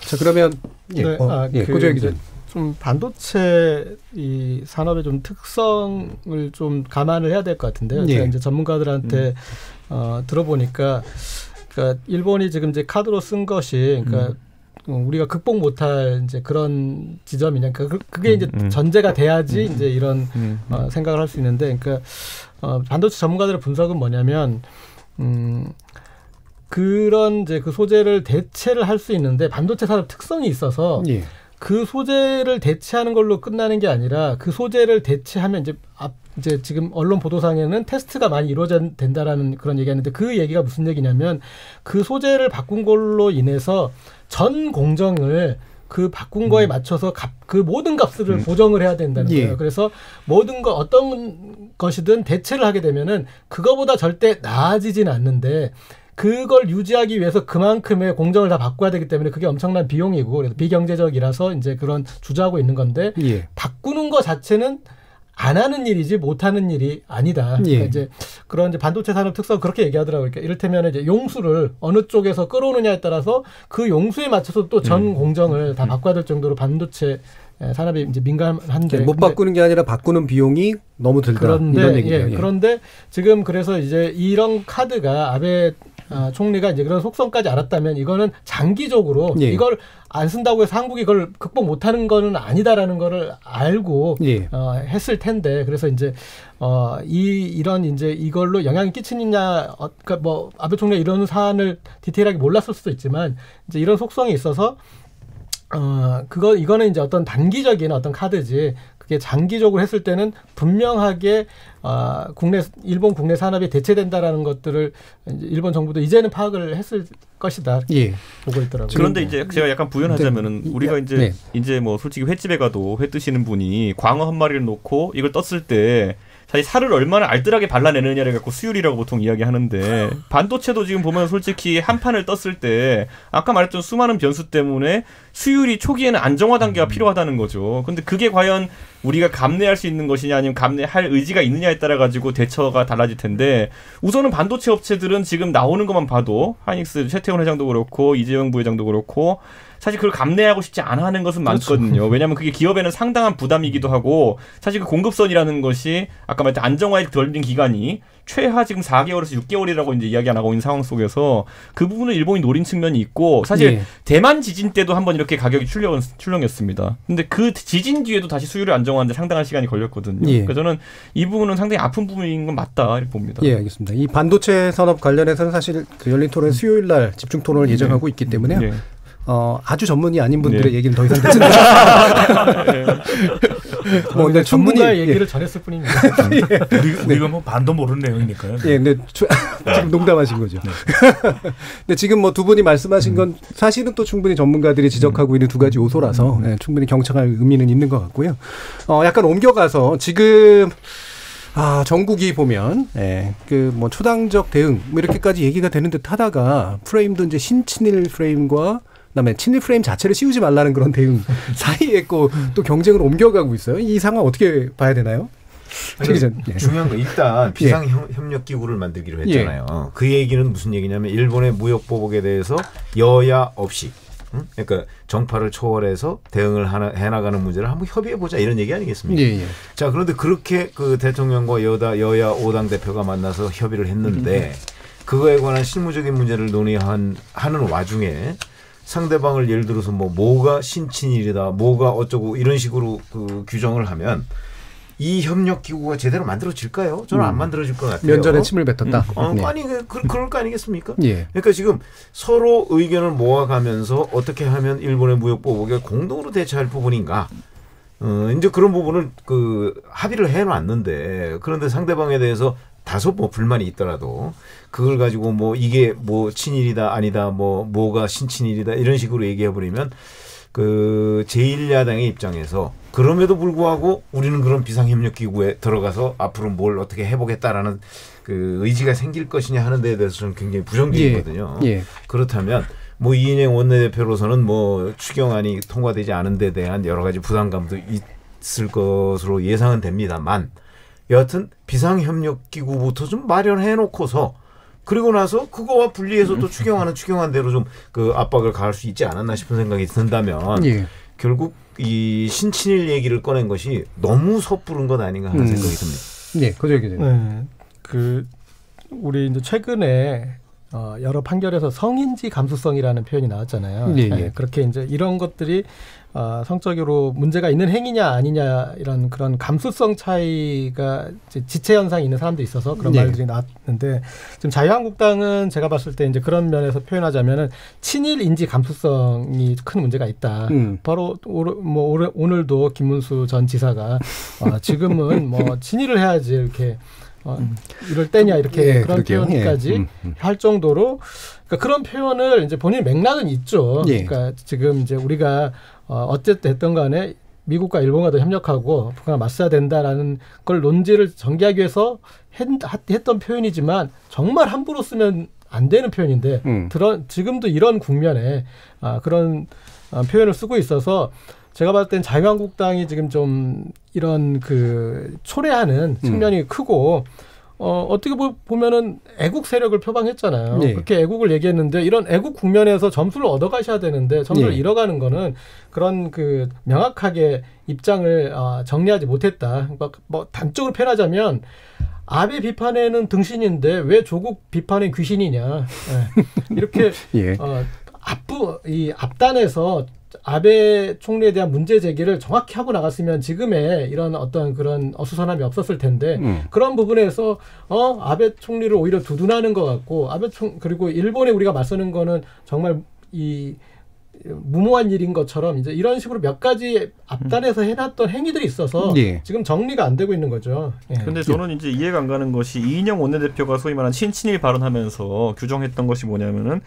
자 그러면 고조영 기자. 좀 반도체 이 산업의 좀 특성을 좀 감안을 해야 될 것 같은데요. 제가 이제 전문가들한테 들어보니까, 그러니까 일본이 지금 이제 카드로 쓴 것이, 그러니까 우리가 극복 못할 이제 그런 지점이냐, 그게 이제 전제가 돼야지 이제 이런 생각을 할 수 있는데, 그러니까 반도체 전문가들의 분석은 뭐냐면, 그런 이제 그 소재를 대체를 할 수 있는데 반도체 산업 특성이 있어서. 그 소재를 대체하는 걸로 끝나는 게 아니라 그 소재를 대체하면 이제 지금 언론 보도상에는 테스트가 많이 이루어진다라는 그런 얘기하는데 그 얘기가 무슨 얘기냐면 그 소재를 바꾼 걸로 인해서 전 공정을 그 바꾼 거에 맞춰서 그 모든 값을 보정을 해야 된다는 거예요. 그래서 모든 거 어떤 것이든 대체를 하게 되면은 그거보다 절대 나아지진 않는데 그걸 유지하기 위해서 그만큼의 공정을 다 바꿔야 되기 때문에 그게 엄청난 비용이고 그래서 비경제적이라서 이제 그런 주저하고 있는 건데 바꾸는 것 자체는 안 하는 일이지 못 하는 일이 아니다. 그러니까 이제 그런 이제 반도체 산업 특성 그렇게 얘기하더라고요. 그러니까 이를테면 이제 용수를 어느 쪽에서 끌어오느냐에 따라서 그 용수에 맞춰서 또 전 공정을 다 바꿔야 될 정도로 반도체 산업이 이제 민감한데 못 바꾸는 게 아니라 바꾸는 비용이 너무 들다. 그런데, 이런 얘기죠. 그런데 지금 그래서 이제 이런 카드가 아베 총리가 이제 그런 속성까지 알았다면 이거는 장기적으로 이걸 안 쓴다고 해서 한국이 이걸 극복 못하는 거는 아니다라는 거를 알고 했을 텐데 그래서 이제 이런 이제 이걸로 영향이 끼치느냐 그러니까 뭐 아베 총리가 이런 사안을 디테일하게 몰랐을 수도 있지만 이제 이런 속성이 있어서 이거는 이제 어떤 단기적인 어떤 카드지 그게 장기적으로 했을 때는 분명하게 일본 국내 산업이 대체된다라는 것들을 이제 일본 정부도 이제는 파악을 했을 것이다 보고 있더라고요. 그런데 이제 제가 약간 부연하자면은 우리가 이제 뭐 솔직히 횟집에 가도 회 뜨시는 분이 광어 한 마리를 놓고 이걸 떴을 때 사실 살을 얼마나 알뜰하게 발라내느냐를 갖고 수율이라고 보통 이야기하는데 반도체도 지금 보면 솔직히 한 판을 떴을 때 아까 말했던 수많은 변수 때문에 수율이 초기에는 안정화 단계가 필요하다는 거죠. 근데 그게 과연 우리가 감내할 수 있는 것이냐 아니면 감내할 의지가 있느냐에 따라 가지고 대처가 달라질 텐데 우선은 반도체 업체들은 지금 나오는 것만 봐도 하이닉스 최태원 회장도 그렇고 이재용 부회장도 그렇고 사실 그걸 감내하고 싶지 않아 하는 것은 많거든요. 왜냐하면 그게 기업에는 상당한 부담이기도 하고 사실 그 공급선이라는 것이 아까 말했던 안정화에 걸린 기간이 최하 지금 4개월에서 6개월이라고 이제 이야기 안 하고 있는 상황 속에서 그 부분을 일본이 노린 측면이 있고 사실 대만 지진 때도 한번 이렇게 가격이 출렁였습니다. 근데 그 지진 뒤에도 다시 수율을 안정화하는데 상당한 시간이 걸렸거든요. 그래서 저는 이 부분은 상당히 아픈 부분인 건 맞다 이렇게 봅니다. 알겠습니다. 이 반도체 산업 관련해서는 사실 그 열린 토론 수요일 날 집중 토론을 예정하고 있기 때문에 아주 전문이 아닌 분들의 얘기는 더 이상 듣지 않습니다. 근데 전문가의 얘기를 전했을 뿐입니다. 우리가 뭐 반도 모르는 내용이니까요. 근데 지금 농담하신 거죠. 근데 지금 뭐 두 분이 말씀하신 건 사실은 또 충분히 전문가들이 지적하고 있는 두 가지 요소라서 충분히 경청할 의미는 있는 것 같고요. 약간 옮겨가서 지금 정국이 보면, 그 뭐 초당적 대응, 뭐 이렇게까지 얘기가 되는 듯 하다가 프레임도 이제 신친일 프레임과 그다음에 친일 프레임 자체를 씌우지 말라는 그런 대응 사이에 또 경쟁으로 옮겨가고 있어요. 이 상황 어떻게 봐야 되나요? 중요한 건 일단 비상협력기구를 만들기로 했잖아요. 그 얘기는 무슨 얘기냐면 일본의 무역보복에 대해서 여야 없이 그러니까 정파를 초월해서 대응을 해나가는 문제를 한번 협의해보자 이런 얘기 아니겠습니까? 자, 그런데 그렇게 그 대통령과 여야 5당 대표가 만나서 협의를 했는데 그거에 관한 실무적인 문제를 논의하는 와중에 상대방을 예를 들어서 뭐가 신친일이다, 뭐가 어쩌고 이런 식으로 그 규정을 하면 이 협력기구가 제대로 만들어질까요? 저는 안 만들어질 것 같아요. 면전에 침을 뱉었다. 아니 그럴 거 아니겠습니까? 그러니까 지금 서로 의견을 모아가면서 어떻게 하면 일본의 무역보복에 공동으로 대처할 부분인가? 이제 그런 부분을 그 합의를 해놨는데 그런데 상대방에 대해서 다소 불만이 있더라도 그걸 가지고 이게 친일이다 아니다 뭐가 신친일이다 이런 식으로 얘기해버리면 그 제1야당의 입장에서 그럼에도 불구하고 우리는 그런 비상협력기구에 들어가서 앞으로 뭘 어떻게 해보겠다라는 그 의지가 생길 것이냐 하는 데에 대해서 저는 굉장히 부정적이거든요. 그렇다면 이인영 원내대표로서는 추경안이 통과되지 않은 데 대한 여러 가지 부담감도 있을 것으로 예상은 됩니다만 여하튼 비상협력기구부터 좀 마련해 놓고서 그리고 나서 그거와 분리해서 또 추경안대로 좀 그 압박을 가할 수 있지 않았나 싶은 생각이 든다면 결국 이 신친일 얘기를 꺼낸 것이 너무 섣부른 것 아닌가 하는 생각이 듭니다. 그저 기자님. 우리 이제 최근에 여러 판결에서 성인지 감수성이라는 표현이 나왔잖아요. 그렇게 이제 이런 것들이 성적으로 문제가 있는 행위냐 아니냐 이런 그런 감수성 차이가 지체 현상이 있는 사람도 있어서 그런 말들이 나왔는데 지금 자유한국당은 제가 봤을 때 이제 그런 면에서 표현하자면은 친일 인지 감수성이 큰 문제가 있다. 바로 오늘도 김문수 전 지사가 지금은 친일을 해야지 이렇게 이럴 때냐 이렇게 그런 표현까지 할 정도로 그러니까 그런 표현을 이제 본인 맥락은 있죠. 그러니까 지금 이제 우리가 어쨌든 했던 간에 미국과 일본과도 협력하고 북한과 맞서야 된다라는 걸 논지를 전개하기 위해서 했던 표현이지만 정말 함부로 쓰면 안 되는 표현인데 지금도 이런 국면에 그런 표현을 쓰고 있어서 제가 봤을 땐 자유한국당이 지금 좀 이런 그 초래하는 측면이 크고 어떻게 보면은 애국 세력을 표방했잖아요. 그렇게 애국을 얘기했는데 이런 애국 국면에서 점수를 얻어가셔야 되는데 점수를 잃어가는 거는 그런 그 명확하게 입장을 정리하지 못했다. 단적으로 표현하자면 아베 비판에는 등신인데 왜 조국 비판엔 귀신이냐. 이렇게 이 앞단에서 아베 총리에 대한 문제 제기를 정확히 하고 나갔으면 지금의 이런 어떤 그런 어수선함이 없었을 텐데 그런 부분에서 아베 총리를 오히려 두둔하는 것 같고 그리고 일본에 우리가 맞서는 거는 정말 이 무모한 일인 것처럼 이제 이런 식으로 몇 가지 앞단에서 해놨던 행위들이 있어서 지금 정리가 안 되고 있는 거죠. 그런데 저는 이제 이해가 안 가는 것이 이인영 원내대표가 소위 말하는 신친일 발언하면서 규정했던 것이 뭐냐면은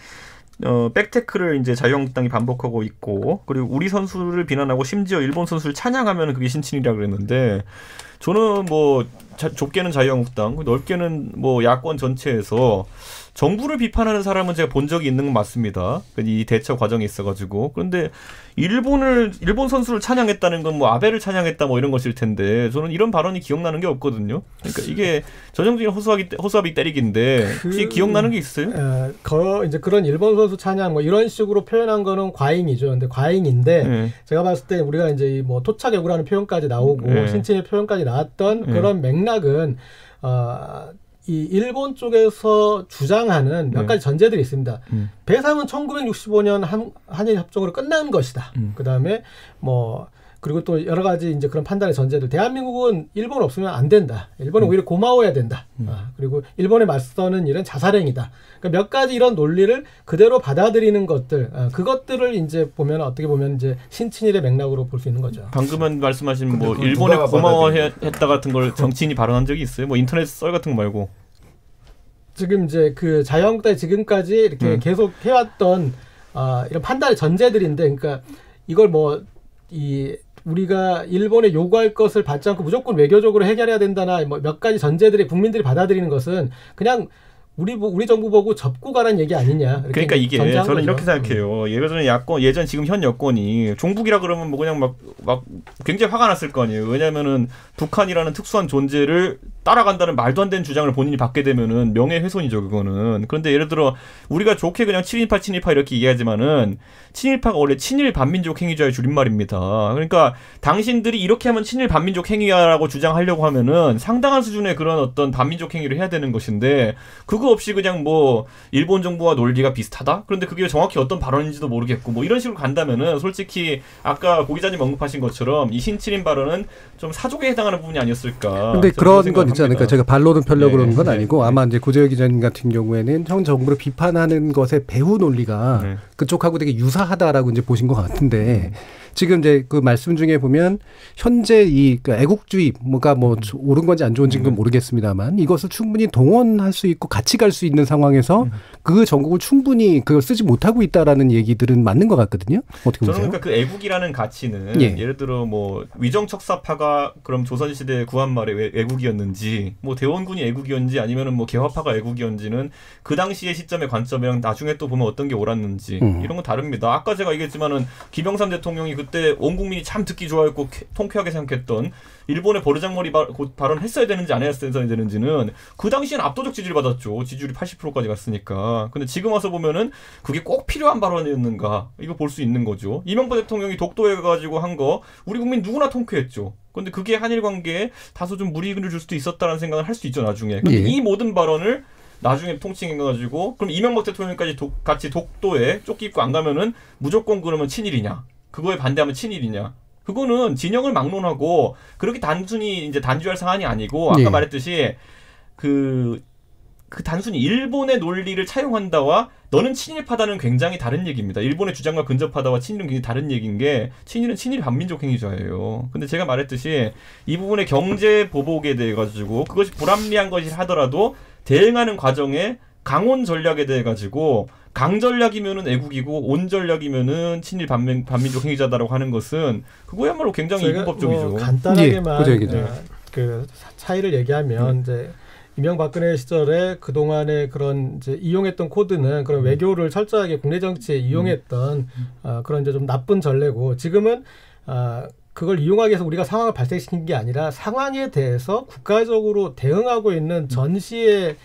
백테크를 이제 자유한국당이 반복하고 있고 그리고 우리 선수를 비난하고 심지어 일본 선수를 찬양하면 그게 신친이라 그랬는데 저는 좁게는 자유한국당 넓게는 야권 전체에서 정부를 비판하는 사람은 제가 본 적이 있는 건 맞습니다. 이 대처 과정이 있어가지고. 그런데 일본 선수를 찬양했다는 건 아베를 찬양했다 이런 것일 텐데 저는 이런 발언이 기억나는 게 없거든요. 그러니까 이게 전형적인 허수아비 때리기인데 혹시 기억나는 게 있어요? 이제 그런 일본 선수 찬양 이런 식으로 표현한 거는 과잉이죠. 근데 과잉인데 제가 봤을 때 우리가 이제 토착애구라는 표현까지 나오고 신친의 표현까지 나왔던 그런 맥락은 이 일본 쪽에서 주장하는 몇 가지 전제들이 있습니다. 배상은 1965년 한일 협정으로 끝난 것이다. 그다음에 그리고 또 여러 가지 이제 그런 판단의 전제들. 대한민국은 일본 없으면 안 된다. 일본은 오히려 고마워야 된다. 그리고 일본에 맞서는 일은 자살행위다. 그러니까 몇 가지 이런 논리를 그대로 받아들이는 것들, 그것들을 이제 보면 어떻게 보면 이제 신친일의 맥락으로 볼 수 있는 거죠. 방금은 말씀하신 일본에 고마워했다 같은 걸 정치인이 발언한 적이 있어요? 인터넷 썰 같은 거 말고. 지금 이제 그 자유한국당이 지금까지 이렇게 계속 해왔던 이런 판단의 전제들인데, 그러니까 이걸 우리가 일본에 요구할 것을 받지 않고 무조건 외교적으로 해결해야 된다나 몇 가지 전제들이 국민들이 받아들이는 것은 그냥 우리 정부 보고 접고 가라는 얘기 아니냐. 그러니까 이게 저는 거죠. 이렇게 생각해요. 예를 들어 예전 지금 현 여권이 종북이라 그러면 뭐 그냥 막 굉장히 화가 났을 거 아니에요. 왜냐면은 북한이라는 특수한 존재를 따라간다는 말도 안 되는 주장을 본인이 받게 되면은 명예훼손이죠, 그거는. 그런데 예를 들어 우리가 좋게 그냥 친일파 이렇게 얘기하지만은 친일파가 원래 친일 반민족 행위자의 줄임말입니다. 그러니까 당신들이 이렇게 하면 친일 반민족 행위야라고 주장하려고 하면은 상당한 수준의 그런 어떤 반민족 행위를 해야 되는 것인데 그거 없이 그냥 뭐 일본 정부와 논리가 비슷하다? 그런데 그게 정확히 어떤 발언인지도 모르겠고 뭐 이런 식으로 간다면은 솔직히 아까 고 기자님 언급하신 것처럼 이 신친인 발언은 좀 사족에 해당하는 부분이 아니었을까. 근데 그런 건 있지 않을까. 제가 반론은 펴려고 그러는 건 아니고 네. 아마 이제 고재혁 기자님 같은 경우에는 형 정부를 비판하는 것의 배후 논리가 그쪽하고 되게 유사하다라고 이제 보신 것 같은데 지금 이제 그 말씀 중에 보면 현재 이 애국주의 뭐가 뭐 옳은 건지 안 좋은지는 모르겠습니다만 이것을 충분히 동원할 수 있고 같이 갈 수 있는 상황에서 그 전국을 충분히 그걸 쓰지 못하고 있다라는 얘기들은 맞는 것 같거든요. 어떻게 보세요? 저는 그러니까 그 애국이라는 가치는 예를 들어 뭐 위정척사파가 그럼 조선시대 구한말에 애국이었는지 뭐 대원군이 애국이었는지 아니면은 뭐 개화파가 애국이었는지는 그 당시의 시점의 관점이랑 나중에 또 보면 어떤 게 옳았는지 이런 건 다릅니다. 아까 제가 얘기했지만은 김영삼 대통령이 그때 온 국민이 참 듣기 좋아했고 통쾌하게 생각했던 일본의 버르장머리 발언 했어야 되는지 안 했어야 되는지는 그 당시엔 압도적 지지를 받았죠. 지지율이 80%까지 갔으니까. 근데 지금 와서 보면은 그게 꼭 필요한 발언이었는가 이거 볼 수 있는 거죠. 이명박 대통령이 독도해가지고 한 거 우리 국민 누구나 통쾌했죠. 근데 그게 한일 관계에 다소 좀 무리를 줄 수도 있었다라는 생각을 할 수 있죠 나중에. 근데 이 모든 발언을 나중에 통칭해가지고 그럼 이명박 대통령까지 같이 독도에 쫓기 입고 안 가면은 무조건 그러면 친일이냐? 그거에 반대하면 친일이냐? 그거는 진영을 막론하고 그렇게 단순히 이제 단죄할 사안이 아니고 아까 말했듯이 그 단순히 일본의 논리를 차용한다와 너는 친일파다는 굉장히 다른 얘기입니다. 일본의 주장과 근접하다와 친일은 굉장히 다른 얘기인 게 친일은 친일 반민족 행위자예요. 근데 제가 말했듯이 이 부분의 경제 보복에 대해 가지고 그것이 불합리한 것이 하더라도 대응하는 과정에 강온 전략에 대해 가지고 강 전략이면은 애국이고 온 전략이면은 친일 반민족 행위자다라고 하는 것은 그거야말로 굉장히 이분법적이죠. 뭐 간단하게만 그 차이를 얘기하면 이제 이명박근혜 시절에 그 동안에 그런 이제 이용했던 코드는 그런 외교를 철저하게 국내 정치에 이용했던 그런 이제 좀 나쁜 전례고 지금은 그걸 이용하기 위해서 우리가 상황을 발생시킨 게 아니라 상황에 대해서 국가적으로 대응하고 있는 전시의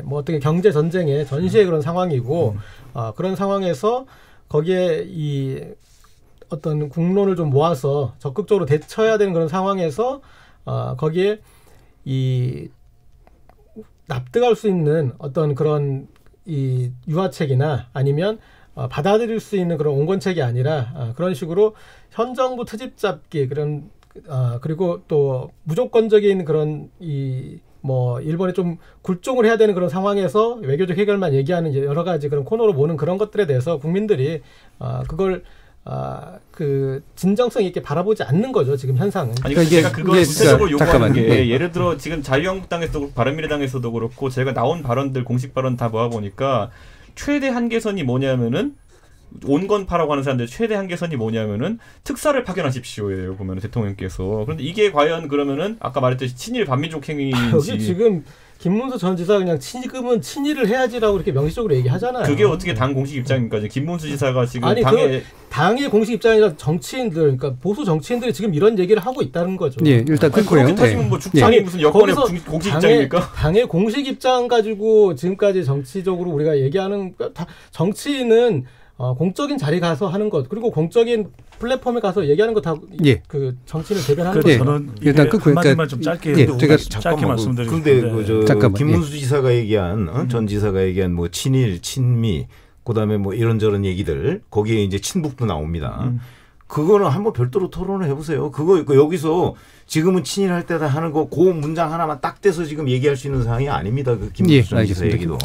뭐 어떻게 경제 전쟁의 전시의 그런 상황이고 그런 상황에서 거기에 이 어떤 국론을 좀 모아서 적극적으로 대처해야 되는 그런 상황에서 거기에 이 납득할 수 있는 어떤 그런 이 유화책이나 아니면 받아들일 수 있는 그런 온건책이 아니라 그런 식으로 현 정부 트집 잡기 그런 그리고 또 무조건적인 그런 이 뭐 일본에 좀 굴종을 해야 되는 그런 상황에서 외교적 해결만 얘기하는 여러 가지 그런 코너로 모는 그런 것들에 대해서 국민들이 그걸 그 진정성 있게 바라보지 않는 거죠 지금 현상은. 아니 그러니까 제가 그걸 구체적으로 요구하는 게 예를 들어 지금 자유한국당에서도 그렇고 바른미래당에서도 그렇고 제가 나온 발언들 공식 발언 다 모아 보니까 최대 한계선이 뭐냐면은 온건파라고 하는 사람들 최대 한계선이 뭐냐면은 특사를 파견하십시오예요 보면 대통령께서. 그런데 이게 과연 그러면은 아까 말했듯이 친일 반민족 행위인지. 여기 지금 김문수 전 지사 그냥 지금은 친일을 해야지라고 이렇게 명시적으로 얘기하잖아요. 그게 어떻게 당 공식 입장입니까? 김문수 지사가 지금 아니, 당의 공식 입장이라 정치인들 그러니까 보수 정치인들이 지금 이런 얘기를 하고 있다는 거죠. 예, 일단 끊고요. 그렇게 따지면 뭐 죽창이 무슨 여권의 공식 입장입니까? 당의 공식 입장 가지고 지금까지 정치적으로 우리가 얘기하는 정치인은 공적인 자리 가서 하는 것 그리고 공적인 플랫폼에 가서 얘기하는 것 다 그 정치인을 대변하는 거죠. 저는 일단 한마디만 좀 짧게 제가 짧게 말씀드리겠습니다. 근데 김문수 지사가 얘기한 전 지사가 얘기한 뭐 친일, 친미, 그다음에 뭐 이런저런 얘기들 거기에 이제 친북도 나옵니다. 그거는 한번 별도로 토론을 해보세요. 그거 여기서 지금은 친일할 때다 하는 거 그 문장 하나만 딱 떼서 지금 얘기할 수 있는 상황이 아닙니다. 그 김문수 전 지사 얘기도.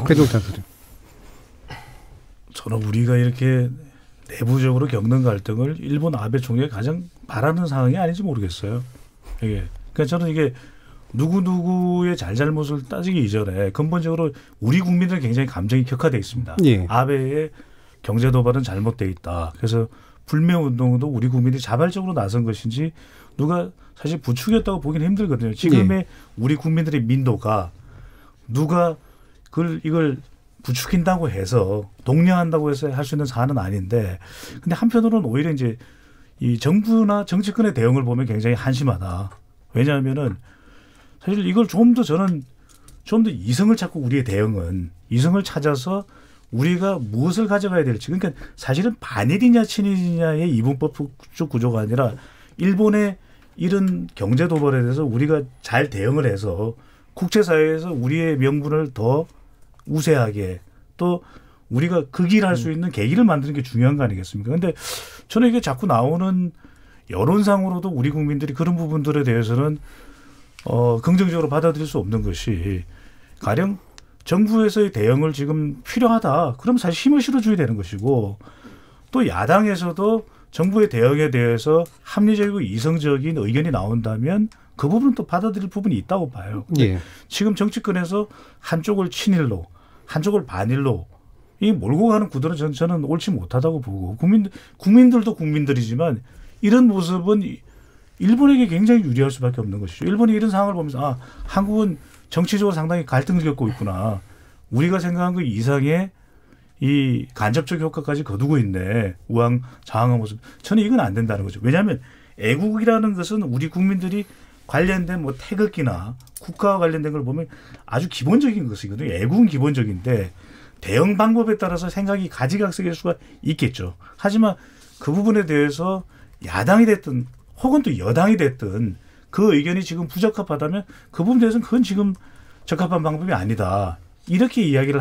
저는 우리가 이렇게 내부적으로 겪는 갈등을 일본 아베 총리가 가장 바라는 상황이 아닌지 모르겠어요. 이게 그러니까 저는 이게 누구누구의 잘잘못을 따지기 이전에 근본적으로 우리 국민들은 굉장히 감정이 격화되어 있습니다. 아베의 경제 도발은 잘못되어 있다. 그래서 불매운동도 우리 국민이 자발적으로 나선 것인지 누가 사실 부추겼다고 보기는 힘들거든요. 지금의 우리 국민들의 민도가 누가 이걸 부추긴다고 해서 독려한다고 해서 할 수 있는 사안은 아닌데, 근데 한편으로는 오히려 이제 이 정부나 정치권의 대응을 보면 굉장히 한심하다. 왜냐하면은 사실 이걸 좀 더 이성을 찾고 우리의 대응은 이성을 찾아서 우리가 무엇을 가져가야 될지, 그러니까 사실은 반일이냐 친일이냐의 이분법적 구조가 아니라 일본의 이런 경제 도발에 대해서 우리가 잘 대응을 해서 국제사회에서 우리의 명분을 더 우세하게 또 우리가 그 길을 할 수 있는 계기를 만드는 게 중요한 거 아니겠습니까? 그런데 저는 이게 자꾸 나오는 여론상으로도 우리 국민들이 그런 부분들에 대해서는 긍정적으로 받아들일 수 없는 것이, 가령 정부에서의 대응을 지금 필요하다. 그럼 사실 힘을 실어줘야 되는 것이고, 또 야당에서도 정부의 대응에 대해서 합리적이고 이성적인 의견이 나온다면 그 부분은 또 받아들일 부분이 있다고 봐요. 예. 지금 정치권에서 한쪽을 친일로 한쪽을 반일로 이 몰고 가는 구도는 저는 옳지 못하다고 보고, 국민들도 국민들이지만 이런 모습은 일본에게 굉장히 유리할 수밖에 없는 것이죠. 일본이 이런 상황을 보면서 한국은 정치적으로 상당히 갈등을 겪고 있구나. 우리가 생각한 그 이상의 이 간접적 효과까지 거두고 있네. 우왕좌왕한 모습. 저는 이건 안 된다는 거죠. 왜냐하면 애국이라는 것은 우리 국민들이 관련된 뭐 태극기나 국가와 관련된 걸 보면 아주 기본적인 것이거든요. 애국은 기본적인데 대응 방법에 따라서 생각이 가지각색일 수가 있겠죠. 하지만 그 부분에 대해서 야당이 됐든 혹은 또 여당이 됐든 그 의견이 지금 부적합하다면 그 부분에 대해서는 그건 지금 적합한 방법이 아니다. 이렇게 이야기를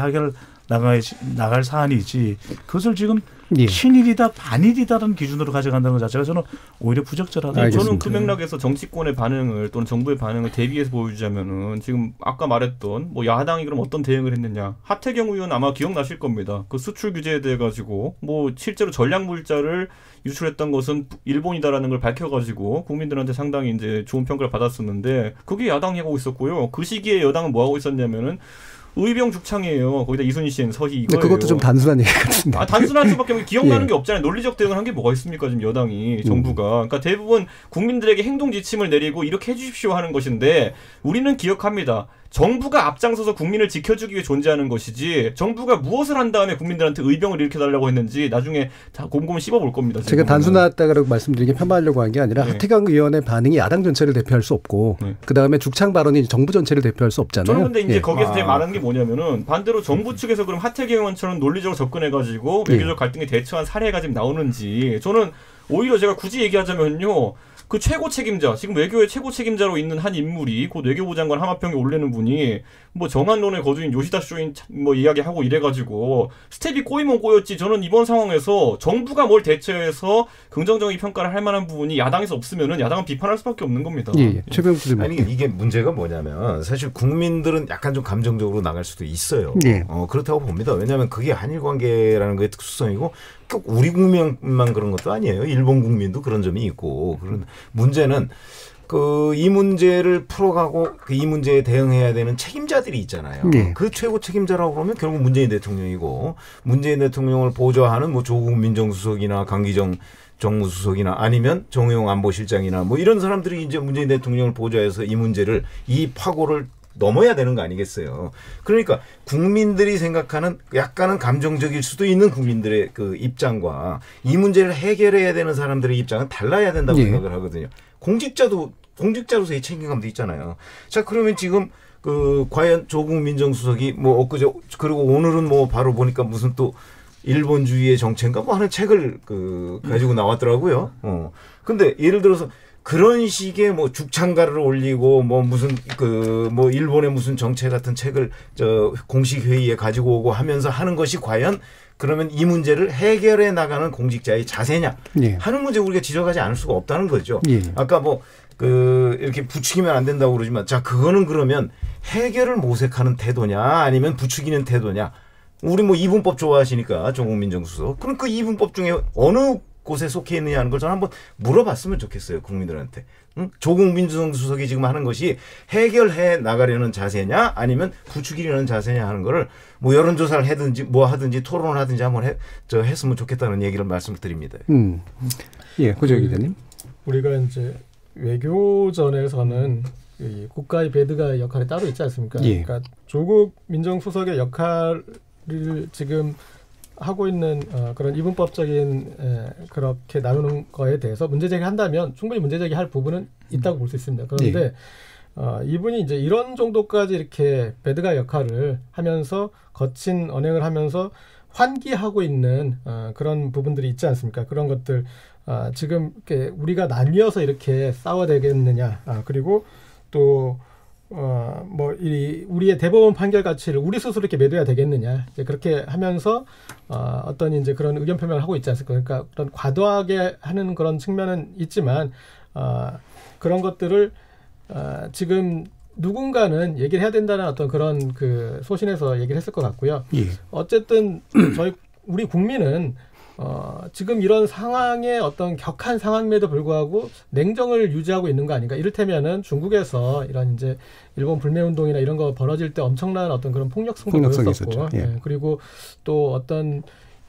나갈 사안이지, 그것을 지금 친일이다 반일이다라는 기준으로 가져간다는 것 자체가 저는 오히려 부적절하다. 저는 그 맥락에서 정치권의 반응을 또는 정부의 반응을 대비해서 보여주자면은 지금 아까 말했던 뭐 야당이 그럼 어떤 대응을 했느냐. 하태경 의원 아마 기억나실 겁니다. 그 수출 규제에 대해 가지고 뭐 실제로 전략 물자를 유출했던 것은 일본이다라는 걸 밝혀가지고 국민들한테 상당히 이제 좋은 평가를 받았었는데, 그게 야당이 하고 있었고요. 그 시기에 여당은 뭐 하고 있었냐면은 의병 죽창이에요. 거기다 이순신 씨는 서희 이거예요. 그것도 좀 단순한 얘기 같은데. 단순한 수밖에 없는, 기억나는 게 없잖아요. 논리적 대응을 한 게 뭐가 있습니까? 지금 여당이, 정부가. 그러니까 대부분 국민들에게 행동 지침을 내리고 이렇게 해주십시오 하는 것인데, 우리는 기억합니다. 정부가 앞장서서 국민을 지켜주기 위해 존재하는 것이지, 정부가 무엇을 한 다음에 국민들한테 의병을 일으켜달라고 했는지 나중에 다 곰곰이 씹어볼 겁니다. 제가 단순하다고 말씀드리긴 편하려고 한 게 아니라 하태경 의원의 반응이 야당 전체를 대표할 수 없고 그다음에 죽창 발언이 정부 전체를 대표할 수 없잖아요. 저는 근데 이제 거기에서 제가 말하는 게 뭐냐면은, 반대로 정부 측에서 그럼 하태경 의원처럼 논리적으로 접근해가지고 외교적 갈등에 대처한 사례가 지금 나오는지, 저는 오히려 제가 굳이 얘기하자면요, 그 최고 책임자, 지금 외교의 최고 책임자로 있는 한 인물이 곧 외교부 장관 하마평에 올리는 분이 뭐 정한론의 거주인 요시다 쇼인 뭐 이야기하고 이래가지고 스텝이 꼬이면 꼬였지, 저는 이번 상황에서 정부가 뭘 대처해서 긍정적인 평가를 할 만한 부분이 야당에서 없으면은 야당은 비판할 수밖에 없는 겁니다. 아니 이게 문제가 뭐냐면, 사실 국민들은 약간 좀 감정적으로 나갈 수도 있어요. 그렇다고 봅니다. 왜냐하면 그게 한일 관계라는 거의 특수성이고, 꼭 우리 국민만 그런 것도 아니에요. 일본 국민도 그런 점이 있고. 그런 문제는 이 문제를 풀어가고 이 문제에 대응해야 되는 책임자들이 있잖아요. 그 최고 책임자라고 그러면 결국 문재인 대통령이고, 문재인 대통령을 보좌하는 뭐 조국 민정수석이나 강기정 정무수석이나 아니면 정의용 안보실장이나 뭐 이런 사람들이 이제 문재인 대통령을 보좌해서 이 문제를, 이 파고를 넘어야 되는 거 아니겠어요. 그러니까 국민들이 생각하는 약간은 감정적일 수도 있는 국민들의 그 입장과 이 문제를 해결해야 되는 사람들의 입장은 달라야 된다고 생각을 하거든요. 공직자로서의 책임감도 있잖아요. 자, 그러면 지금 과연 조국 민정수석이 뭐 엊그제, 그리고 오늘은 뭐 바로 보니까 무슨 또 일본주의의 정체인가 뭐 하는 책을 가지고 나왔더라고요. 근데 예를 들어서 그런 식의 뭐 죽창가를 올리고 뭐 무슨 뭐 일본의 무슨 정체 같은 책을 공식 회의에 가지고 오고 하면서 하는 것이 과연 그러면 이 문제를 해결해 나가는 공직자의 자세냐 하는 문제 우리가 지적하지 않을 수가 없다는 거죠. 아까 뭐 이렇게 부추기면 안 된다고 그러지만, 자, 그거는 그러면 해결을 모색하는 태도냐 아니면 부추기는 태도냐. 우리 뭐 이분법 좋아하시니까 조국 민정수석. 그럼 그 이분법 중에 어느 곳에 속해 있느냐 하는 걸 저는 한번 물어봤으면 좋겠어요, 국민들한테. 조국 민정수석이 지금 하는 것이 해결해 나가려는 자세냐 아니면 부추기려는 자세냐 하는 거를 뭐 여론조사를 하든지 뭐 하든지 토론을 하든지 한번 했으면 좋겠다는 얘기를 말씀드립니다. 예, 고재혁 기자님. 우리가 이제 외교전에서는 이 국가의 배드가 역할이 따로 있지 않습니까? 예. 그러니까 조국 민정수석의 역할을 지금 하고 있는 그런 이분법적인 그렇게 나누는 거에 대해서 문제제기한다면 충분히 문제제기할 부분은 있다고 볼 수 있습니다. 그런데 이분이 이제 이런 정도까지 이렇게 배드가 역할을 하면서 거친 언행을 하면서 환기하고 있는 그런 부분들이 있지 않습니까? 그런 것들 지금 이렇게 우리가 나뉘어서 이렇게 싸워야 되겠느냐? 그리고 또 우리의 대법원 판결 가치를 우리 스스로 이렇게 매도해야 되겠느냐? 이제 그렇게 하면서 어떤 이제 그런 의견 표명을 하고 있지 않습니까? 그러니까 그런 과도하게 하는 그런 측면은 있지만 그런 것들을 지금 누군가는 얘기를 해야 된다는 어떤 그런 그 소신에서 얘기를 했을 것 같고요. 예. 어쨌든 우리 국민은 지금 이런 상황에 어떤 격한 상황임에도 불구하고 냉정을 유지하고 있는 거 아닌가? 이를테면은 중국에서 이런 이제 일본 불매운동이나 이런 거 벌어질 때 엄청난 어떤 그런 폭력성도 보였었고, 예. 그리고 또 어떤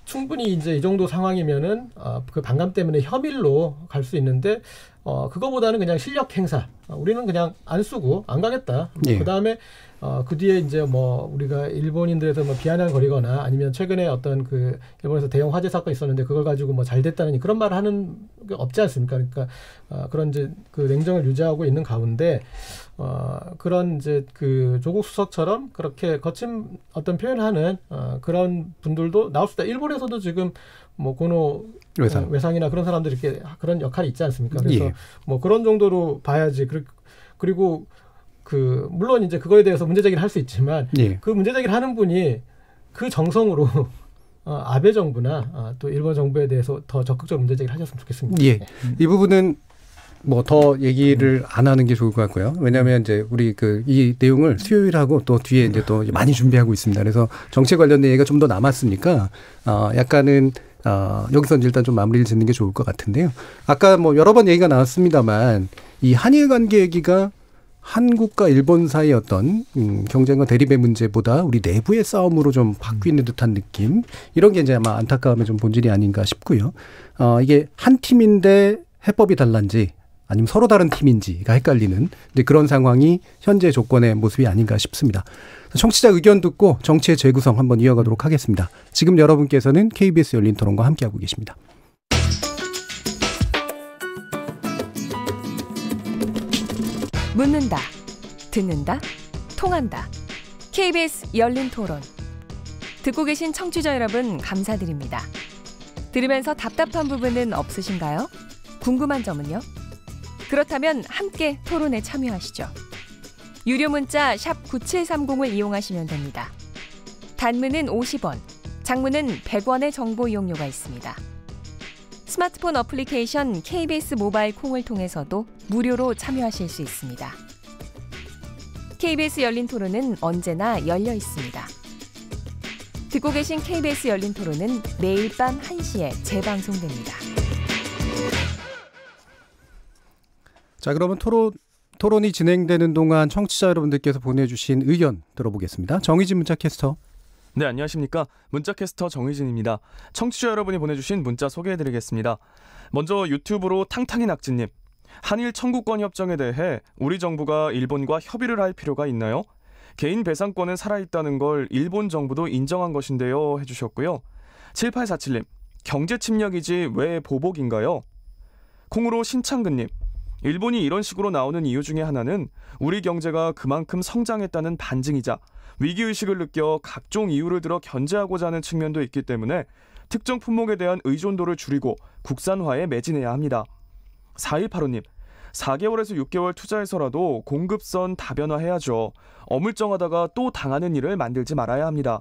충분히 이제 이 정도 상황이면은 그 반감 때문에 혐일로 갈 수 있는데 그거보다는 그냥 실력 행사. 우리는 그냥 안 쓰고 안 가겠다. 예. 그 다음에 그 뒤에 이제 뭐 우리가 일본인들에서 뭐 비아냥 거리거나 아니면 최근에 어떤 그 일본에서 대형 화재 사건이 있었는데 그걸 가지고 뭐 잘 됐다는 그런 말을 하는 게 없지 않습니까? 그러니까 그런 이제 그 냉정을 유지하고 있는 가운데 그런 이제 그 조국 수석처럼 그렇게 거친 어떤 표현을 하는 그런 분들도 나올 수 있다. 일본에서도 지금 뭐 고노 외상이나 그런 사람들이 이렇게 그런 역할이 있지 않습니까? 그래서 예. 뭐 그런 정도로 봐야지. 그리고 그 물론 이제 그거에 대해서 문제제기를 할 수 있지만 예. 그 문제제기를 하는 분이 그 정성으로 아베 정부나 또 일본 정부에 대해서 더 적극적으로 문제제기를 하셨으면 좋겠습니다. 예. 이 부분은 뭐 더 얘기를 안 하는 게 좋을 것 같고요. 왜냐하면 이제 우리 이 내용을 수요일하고 또 뒤에 이제 또 많이 준비하고 있습니다. 그래서 정치 관련된 얘기가 좀 더 남았으니까 약간은 여기서 일단 좀 마무리를 짓는 게 좋을 것 같은데요. 아까 뭐 여러 번 얘기가 나왔습니다만 이 한일 관계 얘기가 한국과 일본 사이의 어떤 경쟁과 대립의 문제보다 우리 내부의 싸움으로 좀 바뀌는 듯한 느낌, 이런 게 이제 아마 안타까움의 좀 본질이 아닌가 싶고요. 이게 한 팀인데 해법이 달란지 아니면 서로 다른 팀인지가 헷갈리는 이제 그런 상황이 현재 조건의 모습이 아닌가 싶습니다. 청취자 의견 듣고 정치의 재구성 한번 이어가도록 하겠습니다. 지금 여러분께서는 KBS 열린 토론과 함께하고 계십니다. 묻는다, 듣는다, 통한다. KBS 열린 토론. 듣고 계신 청취자 여러분 감사드립니다. 들으면서 답답한 부분은 없으신가요? 궁금한 점은요? 그렇다면 함께 토론에 참여하시죠. 유료 문자 샵 9730을 이용하시면 됩니다. 단문은 50원, 장문은 100원의 정보 이용료가 있습니다. 스마트폰 어플리케이션 KBS 모바일 콩을 통해서도 무료로 참여하실 수 있습니다. KBS 열린 토론은 언제나 열려 있습니다. 듣고 계신 KBS 열린 토론은 매일 밤 1시에 재방송됩니다. 자, 그러면 토론이 진행되는 동안 청취자 여러분들께서 보내주신 의견 들어보겠습니다. 정의진 문자캐스터. 네, 안녕하십니까. 문자캐스터 정의진입니다. 청취자 여러분이 보내주신 문자 소개해드리겠습니다. 먼저 유튜브로 탕탕이 낙지님. 한일 청구권 협정에 대해 우리 정부가 일본과 협의를 할 필요가 있나요? 개인 배상권은 살아있다는 걸 일본 정부도 인정한 것인데요 해주셨고요. 7847님. 경제 침략이지 왜 보복인가요? 콩으로 신창근님. 일본이 이런 식으로 나오는 이유 중에 하나는 우리 경제가 그만큼 성장했다는 반증이자 위기의식을 느껴 각종 이유를 들어 견제하고자 하는 측면도 있기 때문에 특정 품목에 대한 의존도를 줄이고 국산화에 매진해야 합니다. 4185님, 4개월에서 6개월 투자해서라도 공급선 다변화해야죠. 어물쩡하다가 또 당하는 일을 만들지 말아야 합니다.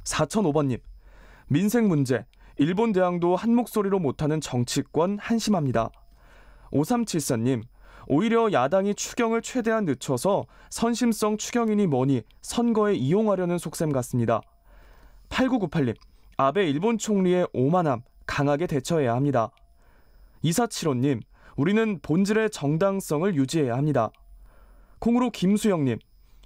4005번님, 민생 문제, 일본 대항도 한 목소리로 못하는 정치권 한심합니다. 5374님, 오히려 야당이 추경을 최대한 늦춰서 선심성 추경이니 뭐니 선거에 이용하려는 속셈 같습니다. 8998님, 아베 일본 총리의 오만함 강하게 대처해야 합니다. 2475님, 우리는 본질의 정당성을 유지해야 합니다. 콩으로 김수영님,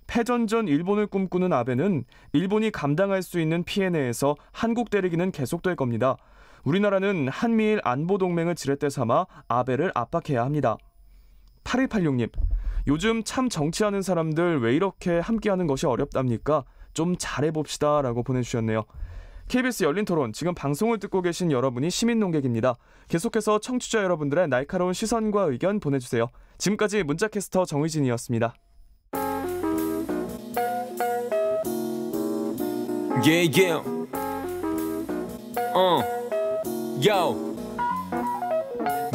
패전 전 일본을 꿈꾸는 아베는 일본이 감당할 수 있는 피해 내에서 한국 때리기는 계속될 겁니다. 우리나라는 한미일 안보동맹을 지렛대 삼아 아베를 압박해야 합니다. 8186님, 요즘 참 정치하는 사람들 왜 이렇게 함께하는 것이 어렵답니까? 좀 잘해봅시다 라고 보내주셨네요. KBS 열린 토론, 지금 방송을 듣고 계신 여러분이 시민 논객입니다. 계속해서 청취자 여러분들의 날카로운 시선과 의견 보내주세요. 지금까지 문자캐스터 정의진이었습니다. Yeah. Yo.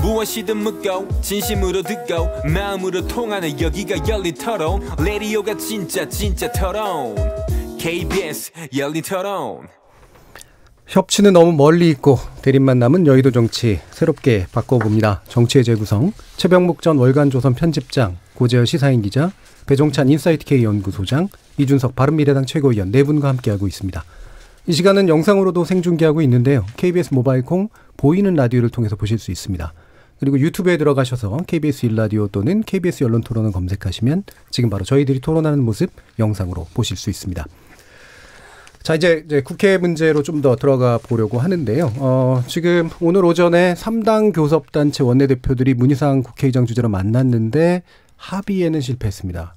무엇이든 묻고 진심으로 듣고 마음으로 통하는 여기가 열린 토론. 라디오가 진짜 토론. KBS 열린 토론. 협치는 너무 멀리 있고 대립만 남은 여의도 정치 새롭게 바꿔봅니다. 정치의 재구성, 최병묵 전 월간조선 편집장, 고재열 시사인 기자, 배종찬 인사이트K 연구소장, 이준석 바른미래당 최고위원 네 분과 함께하고 있습니다. 이 시간은 영상으로도 생중계하고 있는데요. KBS 모바일 콩 보이는 라디오를 통해서 보실 수 있습니다. 그리고 유튜브에 들어가셔서 KBS 1라디오 또는 KBS 언론토론을 검색하시면 지금 바로 저희들이 토론하는 모습 영상으로 보실 수 있습니다. 자, 이제 국회 문제로 좀 더 들어가 보려고 하는데요. 지금 오늘 오전에 3당 교섭단체 원내대표들이 문희상 국회의장 주재로 만났는데 합의에는 실패했습니다.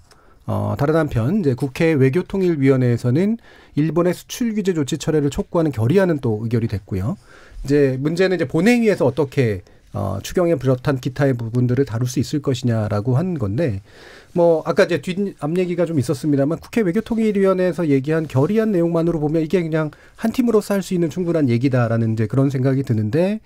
다른 한편 이제 국회 외교통일위원회에서는 일본의 수출 규제 조치 철회를 촉구하는 결의안은 또 의결이 됐고요. 이제 문제는 이제 본회의에서 어떻게 추경에 비롯한 기타의 부분들을 다룰 수 있을 것이냐라고 한 건데, 뭐 아까 이제 앞 얘기가 좀 있었습니다만 국회 외교통일위원회에서 얘기한 결의안 내용만으로 보면 이게 그냥 한 팀으로서 할 수 있는 충분한 얘기다라는 이제 그런 생각이 드는데,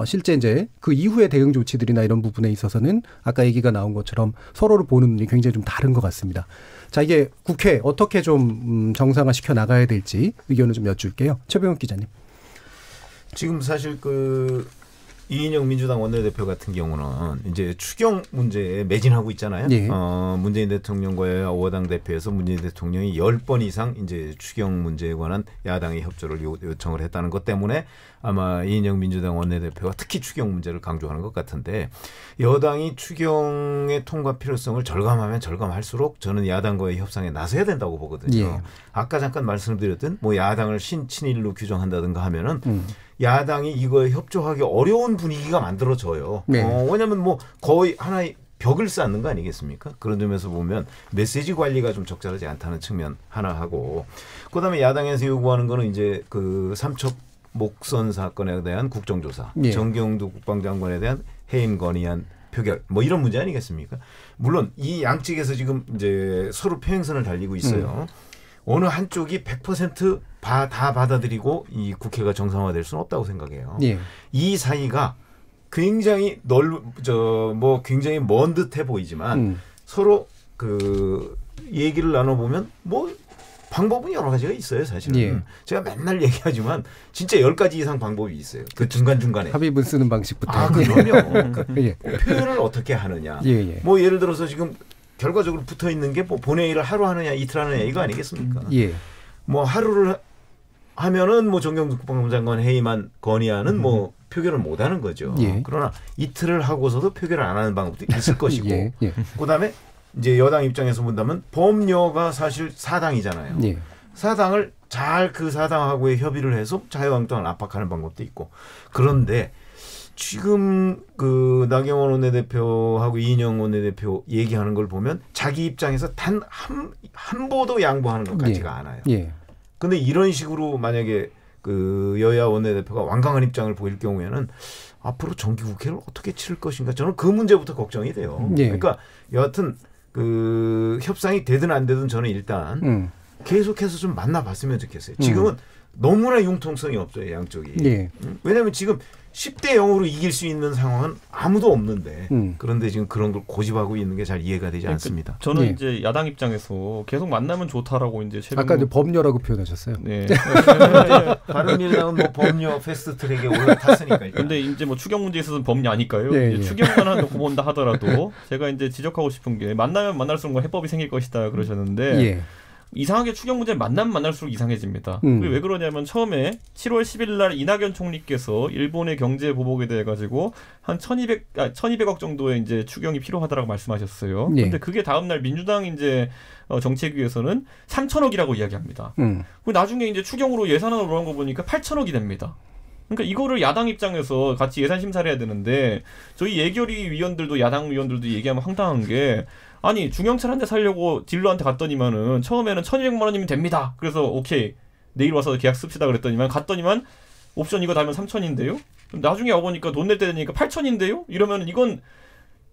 실제 이제 그 이후의 대응 조치들이나 이런 부분에 있어서는 아까 얘기가 나온 것처럼 서로를 보는 눈이 굉장히 좀 다른 것 같습니다. 자, 이게 국회 어떻게 좀 정상화시켜 나가야 될지 의견을 좀 여쭐게요. 최병욱 기자님. 지금 사실 이인영 민주당 원내대표 같은 경우는 이제 추경 문제에 매진하고 있잖아요. 예. 문재인 대통령과의 5당 대표에서 문재인 대통령이 10번 이상 이제 추경 문제에 관한 야당의 협조를 요청을 했다는 것 때문에 아마 이인영 민주당 원내대표가 특히 추경 문제를 강조하는 것 같은데, 여당이 추경의 통과 필요성을 절감하면 절감할수록 저는 야당과의 협상에 나서야 된다고 보거든요. 예. 아까 잠깐 말씀드렸던 뭐 야당을 친일로 규정한다든가 하면은 야당이 이거에 협조하기 어려운 분위기가 만들어져요. 네. 왜냐하면 뭐 거의 하나의 벽을 쌓는 거 아니겠습니까? 그런 점에서 보면 메시지 관리가 좀 적절하지 않다는 측면 하나 하고, 그다음에 야당에서 요구하는 거는 이제 그 삼척 목선 사건에 대한 국정조사, 네. 정경두 국방장관에 대한 해임 건의안 표결, 뭐 이런 문제 아니겠습니까? 물론 이 양측에서 지금 이제 서로 평행선을 달리고 있어요. 어느 한쪽이 100% 다 받아들이고 이 국회가 정상화될 수는 없다고 생각해요. 예. 이 사이가 굉장히 굉장히 먼 듯해 보이지만 서로 그 얘기를 나눠보면 뭐 방법은 여러 가지가 있어요, 사실은. 예. 제가 맨날 얘기하지만 진짜 10가지 이상 방법이 있어요. 그 중간중간에. 합의문 쓰는 방식부터. 그럼요. 예. 표현을 어떻게 하느냐. 예. 뭐 예를 들어서 지금 결과적으로 붙어 있는 게 뭐 본회의를 하루 하느냐 이틀 하느냐 이거 아니겠습니까? 예. 뭐 하루를 하면은 뭐 정경두 국방장관 해임안 건의안은 뭐 표결을 못 하는 거죠. 예. 그러나 이틀을 하고서도 표결을 안 하는 방법도 있을 것이고. 예. 그다음에 이제 여당 입장에서 본다면 법료가 사실 사당이잖아요. 예. 사당을 잘 그 사당하고의 협의를 해서 자유한국당을 압박하는 방법도 있고. 그런데 지금 그 나경원 원내대표하고 이인영 원내대표 얘기하는 걸 보면 자기 입장에서 단 한 보도 양보하는 것 같지가 않아요. 그런데 이런 식으로 만약에 그 여야 원내대표가 완강한 입장을 보일 경우에는 앞으로 정기국회를 어떻게 치를 것인가, 저는 그 문제부터 걱정이 돼요. 그러니까 여하튼 그 협상이 되든 안 되든 저는 일단 계속해서 좀 만나봤으면 좋겠어요. 지금은 너무나 융통성이 없어요, 양쪽이. 왜냐하면 지금 10대 0으로 이길 수 있는 상황은 아무도 없는데 그런데 지금 그런 걸 고집하고 있는 게 잘 이해가 되지 않습니다. 저는 이제 야당 입장에서 계속 만나면 좋다라고 이제 아까 이제 법료라고 표현하셨어요. 네. 바른미래당은 뭐 법료 패스트트랙에 올라탔으니까요. 근데 이제 뭐 추경 문제에 있어서는 법료 아닐까요? 추경만 놓고 본다 하더라도 제가 이제 지적하고 싶은 게 만나면 만날수록 해법이 생길 것이다 그러셨는데. 이상하게 추경 문제 만나면 만날수록 이상해집니다. 왜 그러냐면 처음에 7월 10일 날 이낙연 총리께서 일본의 경제 보복에 대해 가지고 한 1,200억 정도의 이제 추경이 필요하다라고 말씀하셨어요. 그런데 그게 다음 날 민주당 이제 정책위에서는 3,000억이라고 이야기합니다. 그리고 나중에 이제 추경으로 예산안을 올라온 거 보니까 8,000억이 됩니다. 그러니까 이거를 야당 입장에서 같이 예산 심사를 해야 되는데 저희 예결위 위원들도 야당 위원들도 얘기하면 황당한 게 아니 중형차를 한 대 사려고 딜러한테 갔더니만은 처음에는 1,200만 원이면 됩니다. 그래서 오케이 내일 와서 계약 씁시다 그랬더니만 갔더니만 옵션 이거 달면 3,000인데요. 나중에 와보니까 돈 낼 때 되니까 8,000인데요. 이러면 이건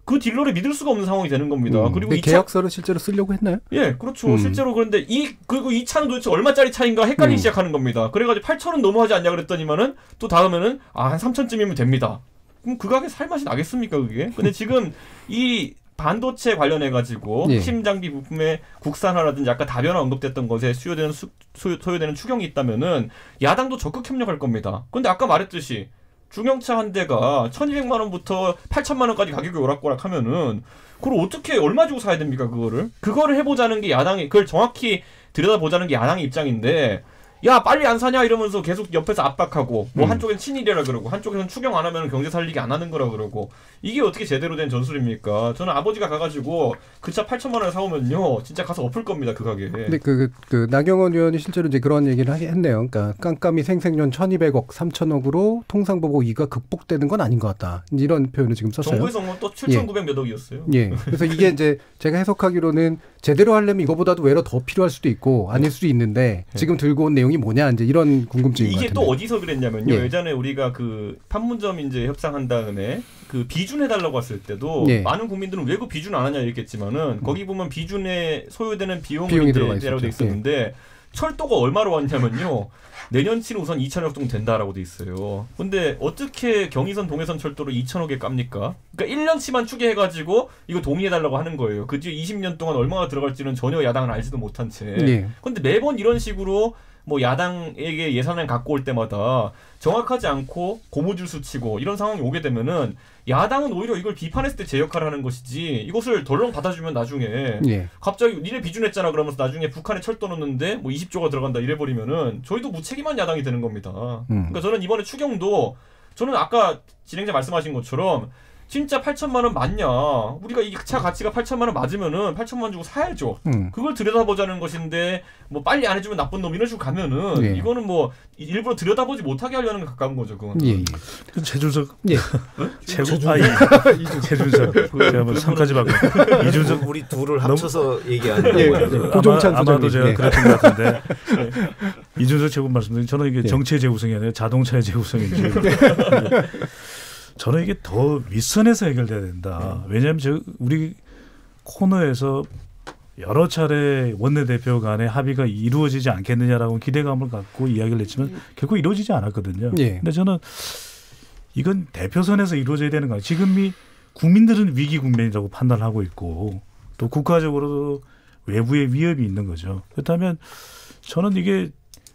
그 딜러를 믿을 수가 없는 상황이 되는 겁니다. 그리고 이 계약서를 실제로 쓰려고 했나요? 예, 그렇죠. 실제로 그런데 그리고 이 차는 도대체 얼마짜리 차인가 헷갈리기 시작하는 겁니다. 그래가지고 8,000은 너무하지 않냐 그랬더니만은 또 다음에는 한 3,000쯤이면 됩니다. 그럼 그 가게 살 맛이 나겠습니까 그게? 근데 지금 이 반도체 관련해가지고 핵심 장비 부품의 국산화라든지 아까 다변화 언급됐던 것에 소요되는 추경이 있다면은 야당도 적극 협력할 겁니다. 근데 아까 말했듯이 중형차 한 대가 1,200만 원부터 8,000만 원까지 가격이 오락가락 하면은 그걸 어떻게 얼마 주고 사야 됩니까 그거를 해보자는 게 야당이 그걸 정확히 들여다보자는 게 야당의 입장인데 야 빨리 안 사냐 이러면서 계속 옆에서 압박하고 뭐 한쪽엔 친일이라 그러고 한쪽에서는 추경 안 하면 경제 살리기 안 하는 거라 그러고 이게 어떻게 제대로 된 전술입니까? 저는 아버지가 가가지고 그 차 8,000만 원에 사오면요 진짜 가서 엎을 겁니다 그 가게. 근데 그 나경원 의원이 실제로 이제 그런 얘기를 했네요. 그러니까 깜깜이 생생년 1,200억 3,000억으로 통상보복 2가 극복되는 건 아닌 것 같다. 이런 표현을 지금 썼어요. 정부에서 또 7,900 몇 억이었어요. 예. 그래서 이게 이제 제가 해석하기로는 제대로 하려면 이거보다도 외로 더 필요할 수도 있고 아닐 수도 있는데 지금 들고 온 내용이 뭐냐 이제 이런 궁금증인 것 이게 같은데. 또 어디서 그랬냐면요. 예전에 우리가 그 판문점 이제 협상한 다음에 그 비준 해달라고 했을 때도 많은 국민들은 왜 그 비준 안 하냐 이랬겠지만은 거기 보면 비준에 소요되는 비용이 대라고 돼 있었는데 철도가 얼마로 왔냐면요. 내년치는 우선 2,000억 정도 된다라고 돼 있어요. 근데 어떻게 경의선 동해선 철도를 2,000억에 깝니까? 그러니까 1년치만 추계해가지고 이거 동의해달라고 하는 거예요. 그 뒤에 20년 동안 얼마나 들어갈지는 전혀 야당은 알지도 못한 채. 근데 매번 이런 식으로 뭐 야당에게 예산을 갖고 올 때마다 정확하지 않고 고무줄수 치고 이런 상황이 오게 되면은 야당은 오히려 이걸 비판했을 때 제 역할을 하는 것이지 이것을 덜렁 받아주면 나중에 갑자기 니네 비준했잖아 그러면서 나중에 북한에 철도 넣는데 뭐 20조가 들어간다 이래버리면은 저희도 무책임한 야당이 되는 겁니다. 그러니까 저는 이번에 추경도 저는 아까 진행자 말씀하신 것처럼 진짜 8,000만 원 맞냐? 우리가 이 차 가치가 8,000만 원 맞으면은 8,000만 원 주고 사야죠. 그걸 들여다보자는 것인데 뭐 빨리 안 해주면 나쁜 놈 이런 식으로 가면은 이거는 뭐 일부러 들여다보지 못하게 하려는 게 가까운 거죠. 그건. 최준석. 최준석. 제가 뭐 3까지 받고 이준석 우리 둘을 합쳐서 얘기하는 거예요. 고종찬 아마도 제가 그랬던 것 같은데 이준석 최고 말씀드린 저는 이게 정치의 재구성이 아니라 자동차의 재구성인지. 저는 이게 더 윗선에서 해결돼야 된다. 왜냐하면 우리 코너에서 여러 차례 원내대표 간의 합의가 이루어지지 않겠느냐라고 기대감을 갖고 이야기를 했지만 결국 이루어지지 않았거든요. 근데 저는 이건 대표선에서 이루어져야 되는 거예요. 지금이 국민들은 위기 국면이라고 판단을 하고 있고 또 국가적으로도 외부의 위협이 있는 거죠. 그렇다면 저는 이게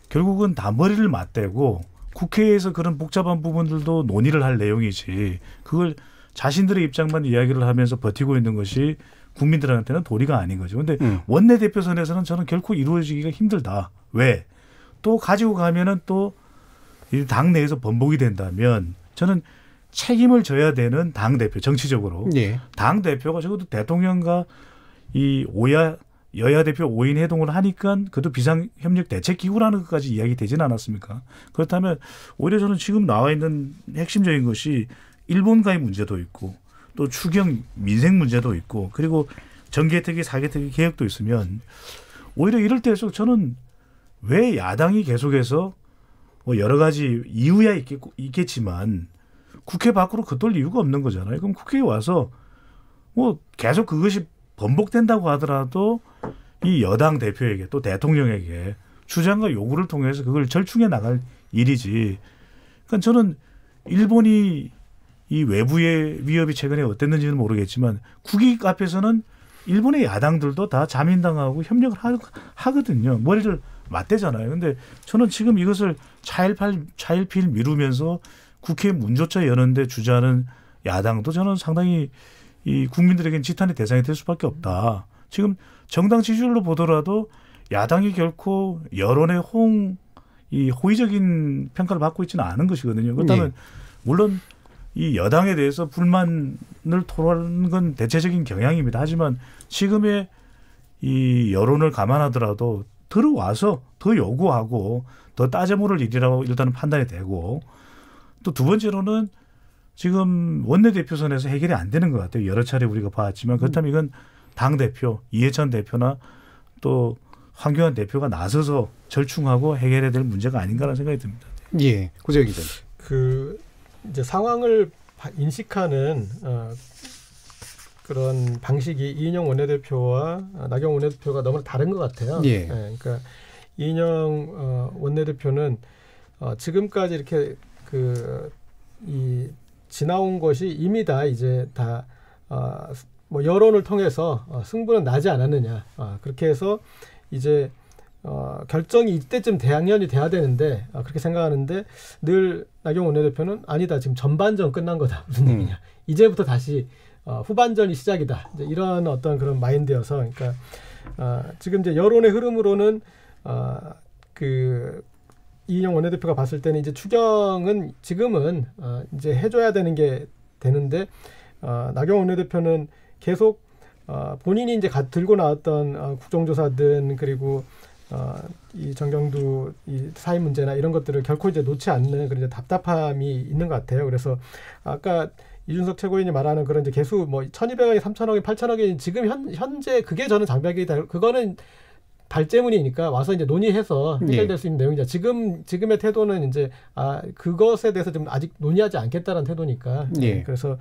결국은 다 머리를 맞대고 국회에서 그런 복잡한 부분들도 논의를 할 내용이지 그걸 자신들의 입장만 이야기를 하면서 버티고 있는 것이 국민들한테는 도리가 아닌 거죠. 그런데 원내대표선에서는 저는 결코 이루어지기가 힘들다. 왜? 또 가지고 가면은 또 당 내에서 번복이 된다면 저는 책임을 져야 되는 당대표 정치적으로 당대표가 적어도 대통령과 이 여야 대표 5인 회동을 하니까 그것도 비상협력대책기구라는 것까지 이야기 되지는 않았습니까? 그렇다면 오히려 저는 지금 나와 있는 핵심적인 것이 일본과의 문제도 있고 또 추경 민생 문제도 있고 그리고 정개특위 사개특위 개혁도 있으면 오히려 이럴 때일수록 저는 왜 야당이 계속해서 뭐 여러 가지 이유야 있겠지만 국회 밖으로 걷돌 이유가 없는 거잖아요. 그럼 국회에 와서 뭐 계속 그것이 번복된다고 하더라도 이 여당 대표에게 또 대통령에게 주장과 요구를 통해서 그걸 절충해 나갈 일이지. 그러니까 저는 일본이 이 외부의 위협이 최근에 어땠는지는 모르겠지만 국익 앞에서는 일본의 야당들도 다 자민당하고 협력을 하거든요. 머리를 맞대잖아요. 근데 저는 지금 이것을 차일피일 미루면서 국회 문조차 여는데 주저하는 야당도 저는 상당히 이 국민들에게는 지탄의 대상이 될 수밖에 없다. 지금 정당 지지율로 보더라도 야당이 결코 여론의 호의적인 평가를 받고 있지는 않은 것이거든요. 그렇다면 물론 이 여당에 대해서 불만을 토로하는 건 대체적인 경향입니다. 하지만 지금의 이 여론을 감안하더라도 들어와서 더 요구하고 더 따져 물을 일이라고 일단은 판단이 되고 또 두 번째로는 지금 원내대표선에서 해결이 안 되는 것 같아요. 여러 차례 우리가 봤지만 그렇다면 이건 당 대표 이해찬 대표나 또 황교안 대표가 나서서 절충하고 해결해야 될 문제가 아닌가라는 생각이 듭니다. 예, 고재혁 기자. 이제 상황을 인식하는 그런 방식이 이인영 원내대표와 나경원 원내대표가 너무 다른 것 같아요. 예. 그러니까 이인영 원내대표는 지금까지 이렇게 이 지나온 것이 이미 다 이제 다 뭐 여론을 통해서 승부는 나지 않았느냐. 그렇게 해서 이제 결정이 이때쯤 당연히 돼야 되는데 그렇게 생각하는데 늘 나경원 원내대표는 아니다. 지금 전반전 끝난 거다. 무슨 얘기냐. 이제부터 다시 후반전이 시작이다. 이제 이런 어떤 그런 마인드여서 그러니까 지금 이제 여론의 흐름으로는 이인영 원내대표가 봤을 때는 이제 추경은 지금은 이제 해줘야 되는 게 되는데 나경원 원내대표는 계속 본인이 이제 들고 나왔던 국정조사든 그리고 이 정경두 이 사회 문제나 이런 것들을 결코 이제 놓지 않는 그런 이제 답답함이 있는 것 같아요. 그래서 아까 이준석 최고위원이 말하는 그런 이제 개수 뭐 1,200억이 3,000억이 8,000억이 지금 현재 그게 저는 장벽이다. 그거는 발제문이니까 와서 이제 논의해서 해결될 수 있는 내용이죠. 지금의 태도는 이제 그것에 대해서 좀 아직 논의하지 않겠다는 태도니까. 그래서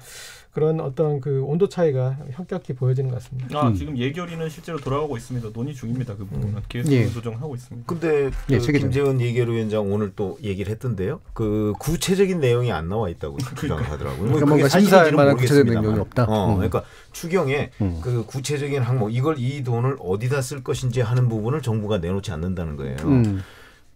그런 어떤 그 온도 차이가 현격히 보여지는 것 같습니다. 지금 예결위는 실제로 돌아가고 있습니다. 논의 중입니다. 그 부분은 계속 조정하고 있습니다. 근데 김재원 예결위원장 오늘 또 얘기를 했던데요. 그 구체적인 내용이 안 나와 있다고 주장을 하더라고요. 그러니까 뭔가 심사할 만한 구체적인 내용이 없다. 그러니까 추경에 그 구체적인 항목 이 돈을 어디다 쓸 것인지 하는 부분을 정부가 내놓지 않는다는 거예요.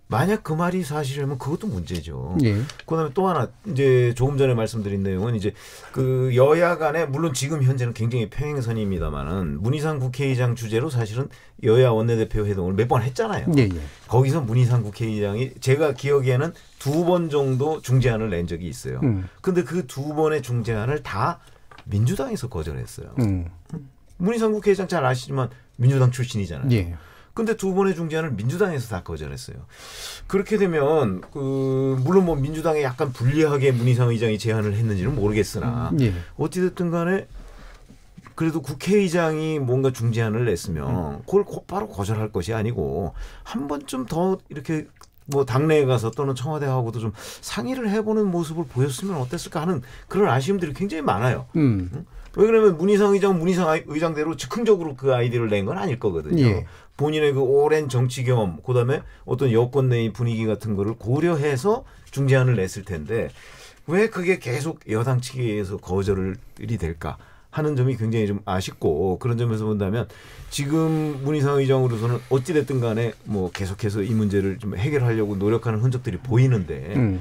만약 그 말이 사실이라면 그것도 문제죠. 그다음에 또 하나 이제 조금 전에 말씀드린 내용은 이제 그 여야 간에 물론 지금 현재는 굉장히 평행선입니다만은 문희상 국회의장 주재로 사실은 여야 원내대표 회동을 몇 번 했잖아요. 거기서 문희상 국회의장이 제가 기억에는 2번 정도 중재안을 낸 적이 있어요. 근데 그 2번의 중재안을 다 민주당에서 거절했어요. 문희상 국회의장 잘 아시지만 민주당 출신이잖아요. 근데 2번의 중재안을 민주당에서 다 거절했어요. 그렇게 되면 물론 뭐 민주당에 약간 불리하게 문희상 의장이 제안을 했는지는 모르겠으나 어찌됐든 간에 그래도 국회의장이 뭔가 중재안을 냈으면 그걸 곧바로 거절할 것이 아니고 한 번쯤 더 이렇게 뭐 당내에 가서 또는 청와대하고도 좀 상의를 해보는 모습을 보였으면 어땠을까 하는 그런 아쉬움들이 굉장히 많아요. 왜 그러면 문희상 의장대로 즉흥적으로 그 아이디어를 낸 건 아닐 거거든요. 본인의 그 오랜 정치 경험, 그다음에 어떤 여권 내의 분위기 같은 거를 고려해서 중재안을 냈을 텐데 왜 그게 계속 여당 측에 의해서 거절이 될까 하는 점이 굉장히 좀 아쉽고 그런 점에서 본다면 지금 문희상 의장으로서는 어찌됐든 간에 뭐 계속해서 이 문제를 좀 해결하려고 노력하는 흔적들이 보이는데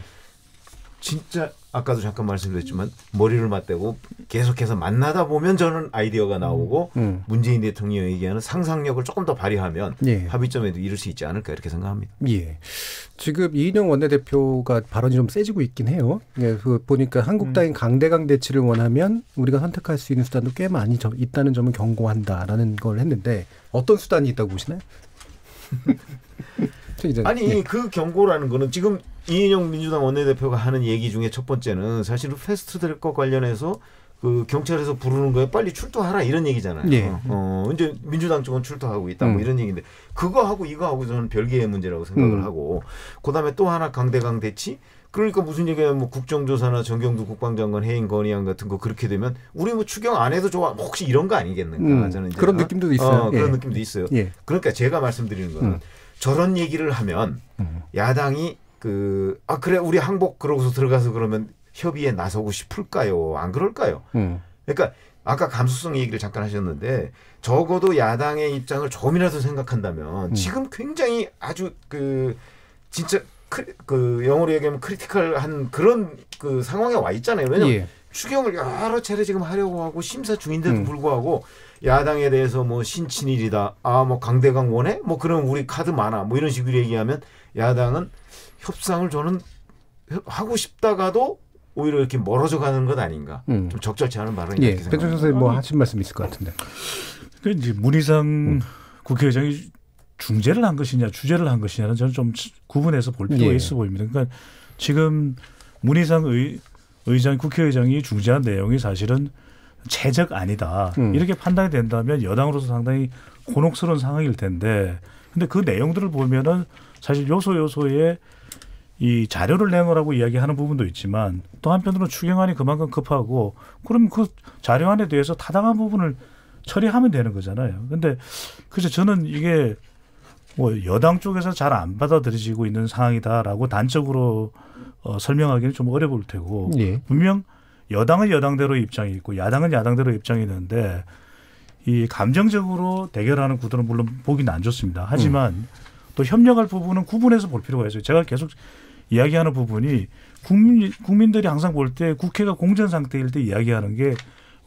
진짜 아까도 잠깐 말씀드렸지만 머리를 맞대고 계속해서 만나다 보면 저는 아이디어가 나오고 문재인 대통령이 얘기하는 상상력을 조금 더 발휘하면 합의점에도 이룰 수 있지 않을까 이렇게 생각합니다. 지금 이인영 원내대표가 발언이 좀 세지고 있긴 해요. 보니까 한국당이 강대강 대치를 원하면 우리가 선택할 수 있는 수단도 꽤 많이 있다는 점을 경고한다라는 걸 했는데 어떤 수단이 있다고 보시나요? 아니 그 경고라는 거는 지금 이인영 민주당 원내대표가 하는 얘기 중에 첫 번째는 사실은 패스트트랙과 관련해서 그 경찰에서 부르는 거에 빨리 출두하라 이런 얘기잖아요. 이제 민주당 쪽은 출두하고 있다 뭐 이런 얘기인데 그거하고 이거하고 저는 별개의 문제라고 생각을 하고 그다음에 또 하나 강대강 대치 그러니까 무슨 얘기야 뭐 국정조사나 정경두 국방장관 해임 건의안 같은 거 그렇게 되면 우리 뭐 추경 안 해도 좋아 혹시 이런 거 아니겠는가 저는 이제 그런 느낌도 있어요. 그런 느낌도 있어요. 그러니까 제가 말씀드리는 거는 저런 얘기를 하면 야당이 그래 우리 항복 그러고서 들어가서 그러면 협의에 나서고 싶을까요? 안 그럴까요? 그러니까 아까 감수성 얘기를 잠깐 하셨는데 적어도 야당의 입장을 조금이라도 생각한다면 지금 굉장히 아주 진짜 영어로 얘기하면 크리티컬한 그런 상황에 와 있잖아요. 왜냐하면 추경을 여러 차례 지금 하려고 하고 심사 중인데도 불구하고 야당에 대해서 뭐 신친일이다. 뭐 강대강 원해? 뭐 그럼 우리 카드 많아. 뭐 이런 식으로 얘기하면 야당은 협상을 저는 하고 싶다가도 오히려 이렇게 멀어져 가는 것 아닌가. 좀 적절치 않은 발언이 이렇게 생각합니다. 배철수 선생님 뭐 하신 말씀 있을 것 같은데. 그러니까 이제 문희상 국회의장이 중재를 한 것이냐 주재를 한 것이냐는 저는 좀 구분해서 볼 필요가 있어 보입니다. 그러니까 지금 문희상 의장 국회의장이 중재한 내용이 사실은 최적 아니다. 이렇게 판단이 된다면 여당으로서 상당히 곤혹스러운 상황일 텐데 근데 그 내용들을 보면은 사실 요소에 이 자료를 내놓으라고 이야기하는 부분도 있지만 또 한편으로는 추경안이 그만큼 급하고 그럼 그 자료안에 대해서 타당한 부분을 처리하면 되는 거잖아요. 근데 그래서 저는 이게 뭐 여당 쪽에서 잘 안 받아들여지고 있는 상황이다라고 단적으로 설명하기는 좀 어려울 테고 예. 분명 여당은 여당대로 입장이 있고 야당은 야당대로 입장이 있는데 이 감정적으로 대결하는 구도는 물론 보기는 안 좋습니다. 하지만 또 협력할 부분은 구분해서 볼 필요가 있어요. 제가 계속 이야기하는 부분이 국민들이 항상 볼 때 국회가 공전 상태일 때 이야기하는 게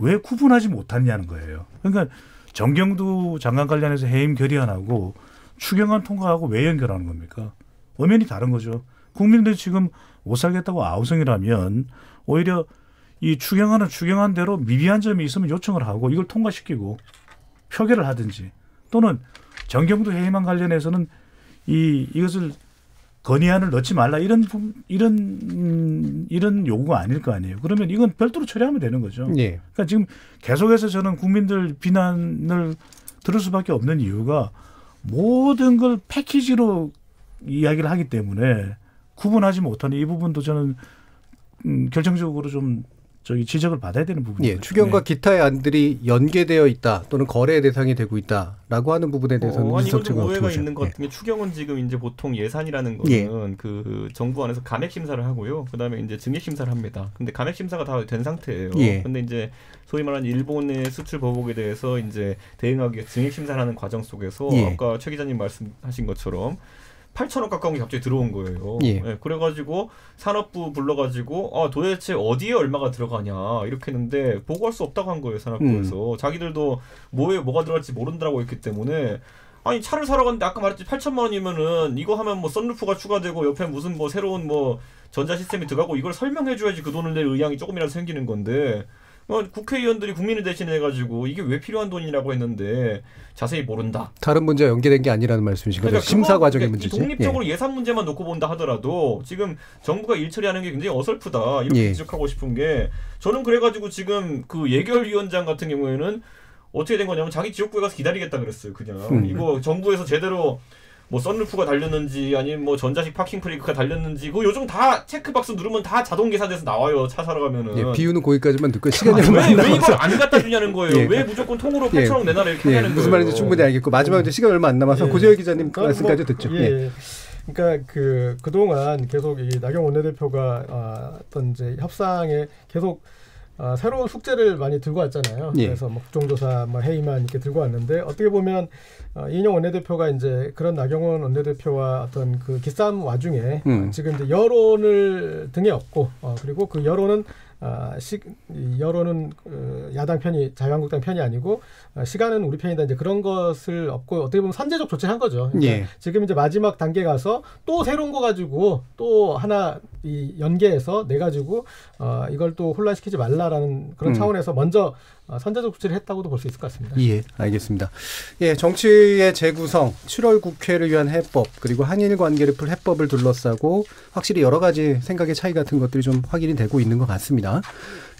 왜 구분하지 못하냐는 거예요. 그러니까 정경두 장관 관련해서 해임 결의안하고 추경안 통과하고 왜 연결하는 겁니까? 엄연히 다른 거죠. 국민들이 지금 못 살겠다고 아우성이라면 오히려 이 추경안은 추경안대로 미비한 점이 있으면 요청을 하고 이걸 통과시키고 표결을 하든지 또는 정경두 해임안 관련해서는 이것을 건의안을 넣지 말라 이런 요구가 아닐 거 아니에요. 그러면 이건 별도로 처리하면 되는 거죠. 예. 그러니까 지금 계속해서 저는 국민들 비난을 들을 수밖에 없는 이유가 모든 걸 패키지로 이야기를 하기 때문에 구분하지 못하는 이 부분도 저는 결정적으로 좀 지적을 받아야 되는 부분이에요. 예, 추경과 기타의 안들이 연계되어 있다 또는 거래 대상이 되고 있다라고 하는 부분에 대해서는 이건 좀 오해가 있는 것 같은 게 추경은 지금 이제 보통 예산이라는 거는 예. 그 정부 안에서 감액 심사를 하고요. 그다음에 이제 증액 심사를 합니다. 근데 감액 심사가 다 된 상태예요. 예. 근데 이제 소위 말하는 일본의 수출 보복에 대해서 이제 대응하기 위해 증액 심사를 하는 과정 속에서 예. 아까 최 기자님 말씀하신 것처럼 8천억 가까운 게 갑자기 들어온 거예요. 예. 네, 그래가지고 산업부 불러가지고 도대체 어디에 얼마가 들어가냐 이렇게 했는데 보고할 수 없다고 한 거예요. 산업부에서. 자기들도 뭐가 들어갈지 모른다고 했기 때문에 아니 차를 사러 갔는데 아까 말했지 8천만 원이면은 이거 하면 뭐 썬루프가 추가되고 옆에 무슨 뭐 새로운 뭐 전자 시스템이 들어가고 이걸 설명해줘야지 그 돈을 낼 의향이 조금이라도 생기는 건데 국회의원들이 국민을 대신해가지고 이게 왜 필요한 돈이라고 했는데 자세히 모른다. 다른 문제와 연계된 게 아니라는 말씀이신 거죠. 그러니까 심사 과정의 문제지. 독립적으로 예. 예산 문제만 놓고 본다 하더라도 지금 정부가 일 처리하는 게 굉장히 어설프다. 이렇게 예. 지적하고 싶은 게 저는 그래가지고 지금 그 예결위원장 같은 경우에는 어떻게 된 거냐면 자기 지역구에 가서 기다리겠다 그랬어요. 그냥 이거 정부에서 제대로 뭐 썬루프가 달렸는지 아니면 뭐 전자식 파킹 브레이크가 달렸는지 그거 요즘 다 체크박스 누르면 다 자동 계산돼서 나와요. 차 사러 가면은. 예, 비유는 거기까지만 듣고 시간이 왜 이걸 안 갖다 주냐는 거예요. 예. 왜 무조건 통으로 8천억 내놔라 이렇게 하냐는 거예요. 무슨 말인지 충분히 알겠고 마지막에 이제 시간 얼마 안 남아서 고재열 기자님 말씀까지 듣죠. 예. 그러니까 그동안 계속 이 나경원 원내대표가 어떤 이제 협상에 계속 새로운 숙제를 많이 들고 왔잖아요. 예. 그래서 뭐 국정조사, 뭐 회의만 이렇게 들고 왔는데 어떻게 보면 이인영 원내대표가 이제 그런 나경원 원내대표와 어떤 그 기싸움 와중에 지금 이제 여론을 등에 업고 그리고 그 여론은 야당 편이 자유한국당 편이 아니고 시간은 우리 편이다 이제 그런 것을 업고 어떻게 보면 선제적 조치를 한 거죠. 그러니까 예. 지금 이제 마지막 단계 가서 또 새로운 거 가지고 또 하나 이 연계해서 내 가지고 이걸 또 혼란시키지 말라라는 그런 차원에서 먼저 선제적 조치를 했다고도 볼 수 있을 것 같습니다. 예, 알겠습니다. 예, 정치의 재구성, 7월 국회를 위한 해법 그리고 한일 관계를 풀 해법을 둘러싸고 확실히 여러 가지 생각의 차이 같은 것들이 좀 확인이 되고 있는 것 같습니다.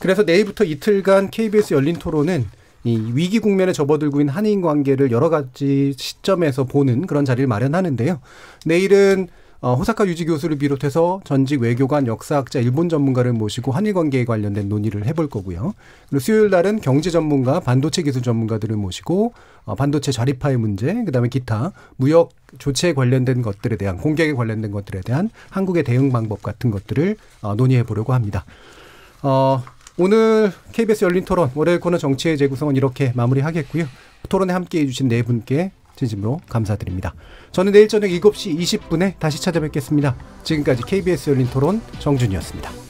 그래서 내일부터 이틀간 KBS 열린 토론은 이 위기 국면에 접어들고 있는 한일 관계를 여러 가지 시점에서 보는 그런 자리를 마련하는데요. 내일은 호사카 유지 교수를 비롯해서 전직 외교관, 역사학자, 일본 전문가를 모시고 한일 관계에 관련된 논의를 해볼 거고요. 그리고 수요일 날은 경제 전문가, 반도체 기술 전문가들을 모시고 반도체 자립화의 문제, 그다음에 기타 무역 조치에 관련된 것들에 대한 공격에 관련된 것들에 대한 한국의 대응 방법 같은 것들을 논의해 보려고 합니다. 오늘 KBS 열린 토론 월요일 코너 정치의 재구성은 이렇게 마무리하겠고요. 토론에 함께해 주신 네 분께 진심으로 감사드립니다. 저는 내일 저녁 7시 20분에 다시 찾아뵙겠습니다. 지금까지 KBS 열린 토론 정준이었습니다.